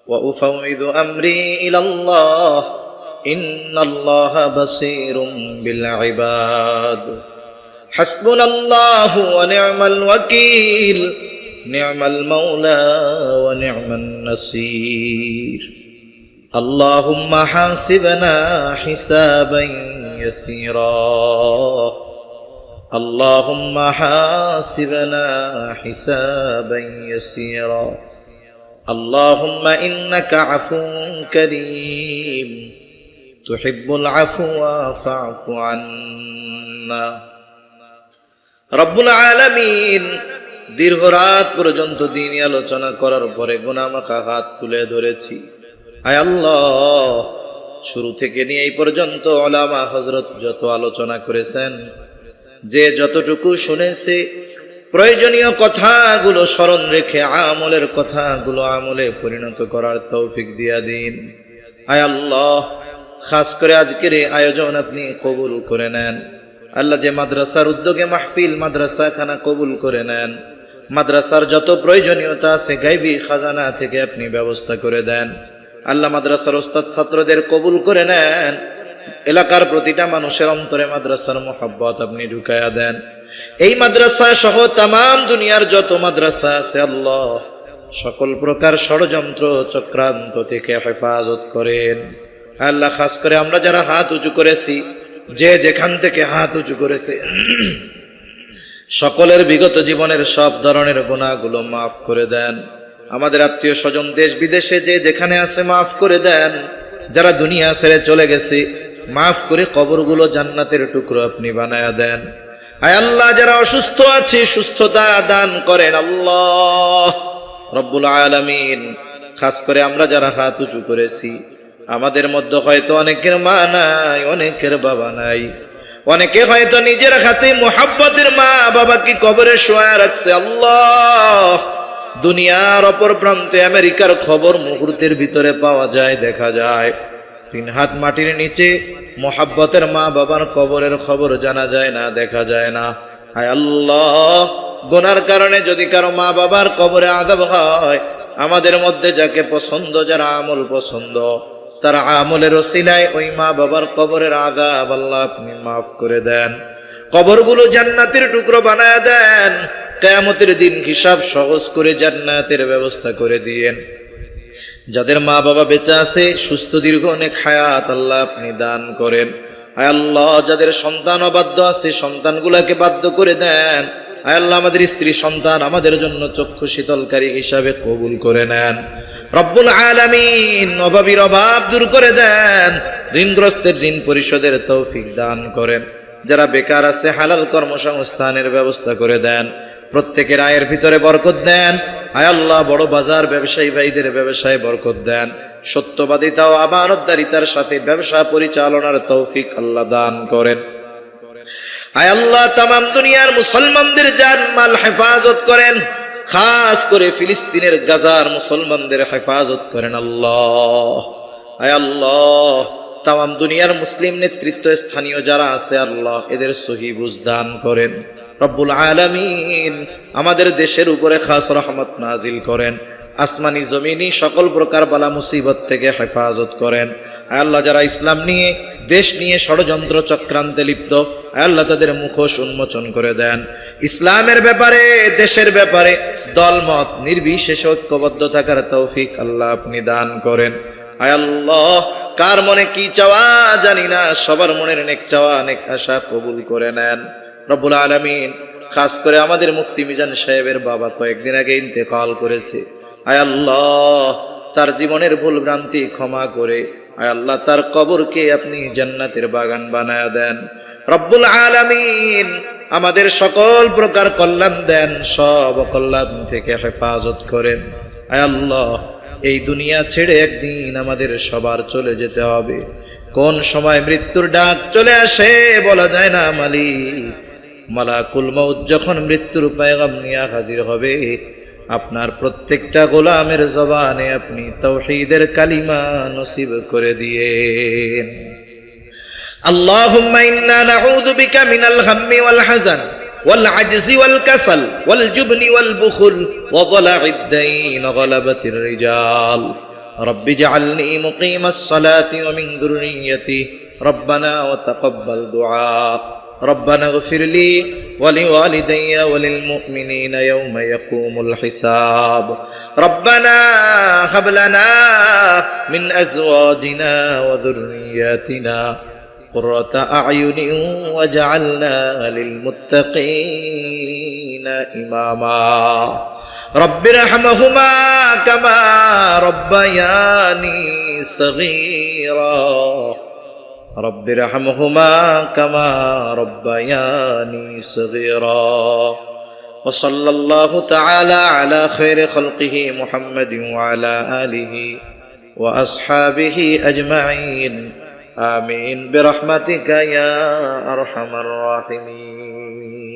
وأفوض أمري إلى الله إن الله بصير بالعباد. حسبنا الله ونعم الوكيل نعم المولى ونعم النصير. اللهم حاسبنا حسابا يسيرا. اللهم حاسبنا حسابا يسيرا. اللهم إنك عفو كريم تحب العفو فاعف عنا. রব্বুল আলামিন দীর্ঘ রাত পর্যন্ত দ্বীনি আলোচনা করার পরে গুনাহমাখা হাত তুলে ধরেছি। আয় আল্লাহ, শুরু থেকে নিয়ে এই পর্যন্ত উলামা হযরত যত আলোচনা করেছেন, যে যতটুকু শুনেছে, প্রয়োজনীয় কথাগুলো স্মরণ রেখে আমলের কথাগুলো আমলে পরিণত করার তৌফিক দিয়া দিন। আয় আল্লাহ, খাস করে আজকের এই আয়োজন আপনি কবুল করে নেন। আল্লাহ, যে মাদ্রাসার উদ্যোগে মাহফিল, মাদ্রাসা খানা কবুল করে নেন। মাদ্রাসার যত প্রয়োজনীয়তা আছে গায়বী খাজানা থেকে আপনি ব্যবস্থা করে দেন। আল্লাহ মাদ্রাসার ওস্তাদ ছাত্রদের কবুল করে নেন। এলাকার প্রতিটা মানুষের অন্তরে মাদ্রাসার মোহাব্বত আপনি ঢুকায়া দেন। এই মাদ্রাসা সহ তাম দুনিয়ার যত মাদ্রাসা আছে আল্লাহ সকল প্রকার ষড়যন্ত্র চক্রান্ত থেকে হেফাজত করেন। আল্লাহ খাস করে আমরা যারা হাত উঁচু করেছি, যে যেখান থেকে হাত উঁচু করেছে সকলের বিগত জীবনের সব ধরনের গুনাহগুলো মাফ করে দেন। আমাদের আত্মীয় স্বজন দেশ বিদেশে যে যেখানে আছে মাফ করে দেন। যারা দুনিয়া ছেড়ে চলে গেছে মাফ করে কবরগুলো জান্নাতের টুকরো আপনি বানায়া দেন। আয় আল্লাহ, যারা অসুস্থ আছে সুস্থতা দান করেন আল্লাহ রব্বুল আলামিন। খাস করে আমরা যারা হাত উঁচু করেছি, আমাদের মধ্যে হয়তো অনেকের মা নাই, অনেকের বাবা নাই, অনেকে হয়তো নিজের হাতে মোহাব্বতের মা বাবাকে কবরে শোয়া রাখছে আল্লাহ। দুনিয়ার অপর প্রান্তে আমেরিকার খবর মুহূর্তের ভিতরে পাওয়া যায়, দেখা যায়। 3 হাত মাটির নিচে মোহাব্বতের মা বাবার কবরের খবর জানা যায় না, দেখা যায় না। হায় আল্লাহ, গুনার কারণে যদি কারো মা বাবার কবরে আযাব হয়, আমাদের মধ্যে যাকে পছন্দ, যারা আমল পছন্দ, তার আমলের ওসিলায় ওই মা বাবার কবরের আযাব আল্লাহ আপনি মাফ করে দেন। কবরগুলো জান্নাতের টুকরো বানায় দেন। কিয়ামতের দিন হিসাব সহজ করে জান্নাতের ব্যবস্থা করে দিয়েন। যাদের মা বাবা বেঁচে আছে সুস্থ দীর্ঘ অনেক হায়াত আল্লাহ আপনি দান করেন। আয় আল্লাহ, যাদের সন্তান অবাধ্য আছে সন্তানগুলাকে বাধ্য করে দেন। আয় আল্লাহ, আমাদের স্ত্রী সন্তান আমাদের জন্য চক্ষু শীতলকারী হিসাবে কবুল করে নেন। রব্বুল আলামিন, অভাবীর অভাব দূর করে দেন। ঋণগ্রস্তের ঋণ পরিশোধের তৌফিক দান করেন। যারা বেকার আছে হালাল কর্মসংস্থানের ব্যবস্থা করে দেন। প্রত্যেকের আয়ের ভিতরে বরকত দেন। আয় আল্লাহ, বড় বাজার ব্যবসায়ী ভাইদের ব্যবসায় বরকত দেন। সত্যবাদিতা ও আমানতদারিতার সাথে ব্যবসা পরিচালনার তৌফিক আল্লাহ দান করেন। আয় আল্লাহ, তাম দুনিয়ার মুসলমানদের জান মাল হেফাজত করেন। খাস করে ফিলিস্তিনের গাজার মুসলমানদের হেফাজত করেন আল্লাহ। আয় আল্লাহ, তাম দুনিয়ার মুসলিম নেতৃত্ব স্থানীয় যারা আছে আল্লাহ এদের সহি বুঝ দান করেন। রব্বুল আলামিন, আমাদের দেশের উপরে খাস রহমত নাজিল করেন। আসমানি জমিনি সকল প্রকার বালা মুসিবত থেকে হেফাজত করেন। আয় আল্লাহ, যারা ইসলাম নিয়ে দেশ নিয়ে ষড়যন্ত্র চক্রান্তে লিপ্ত, আয় আল্লাহ তাদের মুখোশ উন্মোচন করে দেন। ইসলামের ব্যাপারে দেশের ব্যাপারে দলমত নির্বিশেষে ঐক্যবদ্ধ থাকার তৌফিক আল্লাহ আপনি দান করেন। আয় আল্লাহ, কার মনে কি চাওয়া জানি না, সবার মনের নেক চাওয়া নেক আশা কবুল করে নেন। রব্বুল আলামিন, খাস করে আমাদের মুফতি মিজান সাহেবের বাবা কয়েকদিন আগে ইন্তেকাল করেছে। আয় আল্লাহ, তার জীবনের ভুল ভ্রান্তি ক্ষমা করে আয় আল্লাহ তার কবরকে আপনি জান্নাতের বাগান বানায়া দেন। রব্বুল আলামিন, আমাদের সকল প্রকার কল্যাণ দেন, সব কল্যাণ থেকে হেফাজত করেন। আয় আল্লাহ, এই দুনিয়া ছেড়ে একদিন আমাদের সবার চলে যেতে হবে। কোন সময় মৃত্যুর ডাক চলে আসে বলা যায় না মালিক। মালাকুল মউত যখন মৃত্যুর পয়গাম নিয়ে হাজির হবে, আপনার প্রত্যেকটা গোলামের জবানে আপনি তাওহীদের কালিমা নসিব করে দিয়েন। আল্লাহুম্মা ইন্না নাউযু বিকা মিনাল হাম্মি ওয়াল হাযান ওয়াল আজজি ওয়াল কাসাল ওয়াল জুবনি ওয়াল বুখল ওয়া যালা'id দাইন ওয়া গালাবাতির রিজাল। রব্বি ইজআলনি মুকিমাস সালাতি ওয়া মিন যুররিয়্যতি রব্বানা ওয়া তাকাব্বাল দুআ। ربنا اغفر لي ولوالدي وللمؤمنين يوم يقوم الحساب. ربنا هب لنا من أزواجنا وذرياتنا قرة أعين واجعلنا للمتقين إماما. رب ارحمهما كما ربياني صغيرا. رب ارحمهما كما ربياني صغيرا. وصلى الله تعالى على خير خلقه محمد وعلى آله وأصحابه أجمعين. آمين برحمتك يا أرحم الراحمين.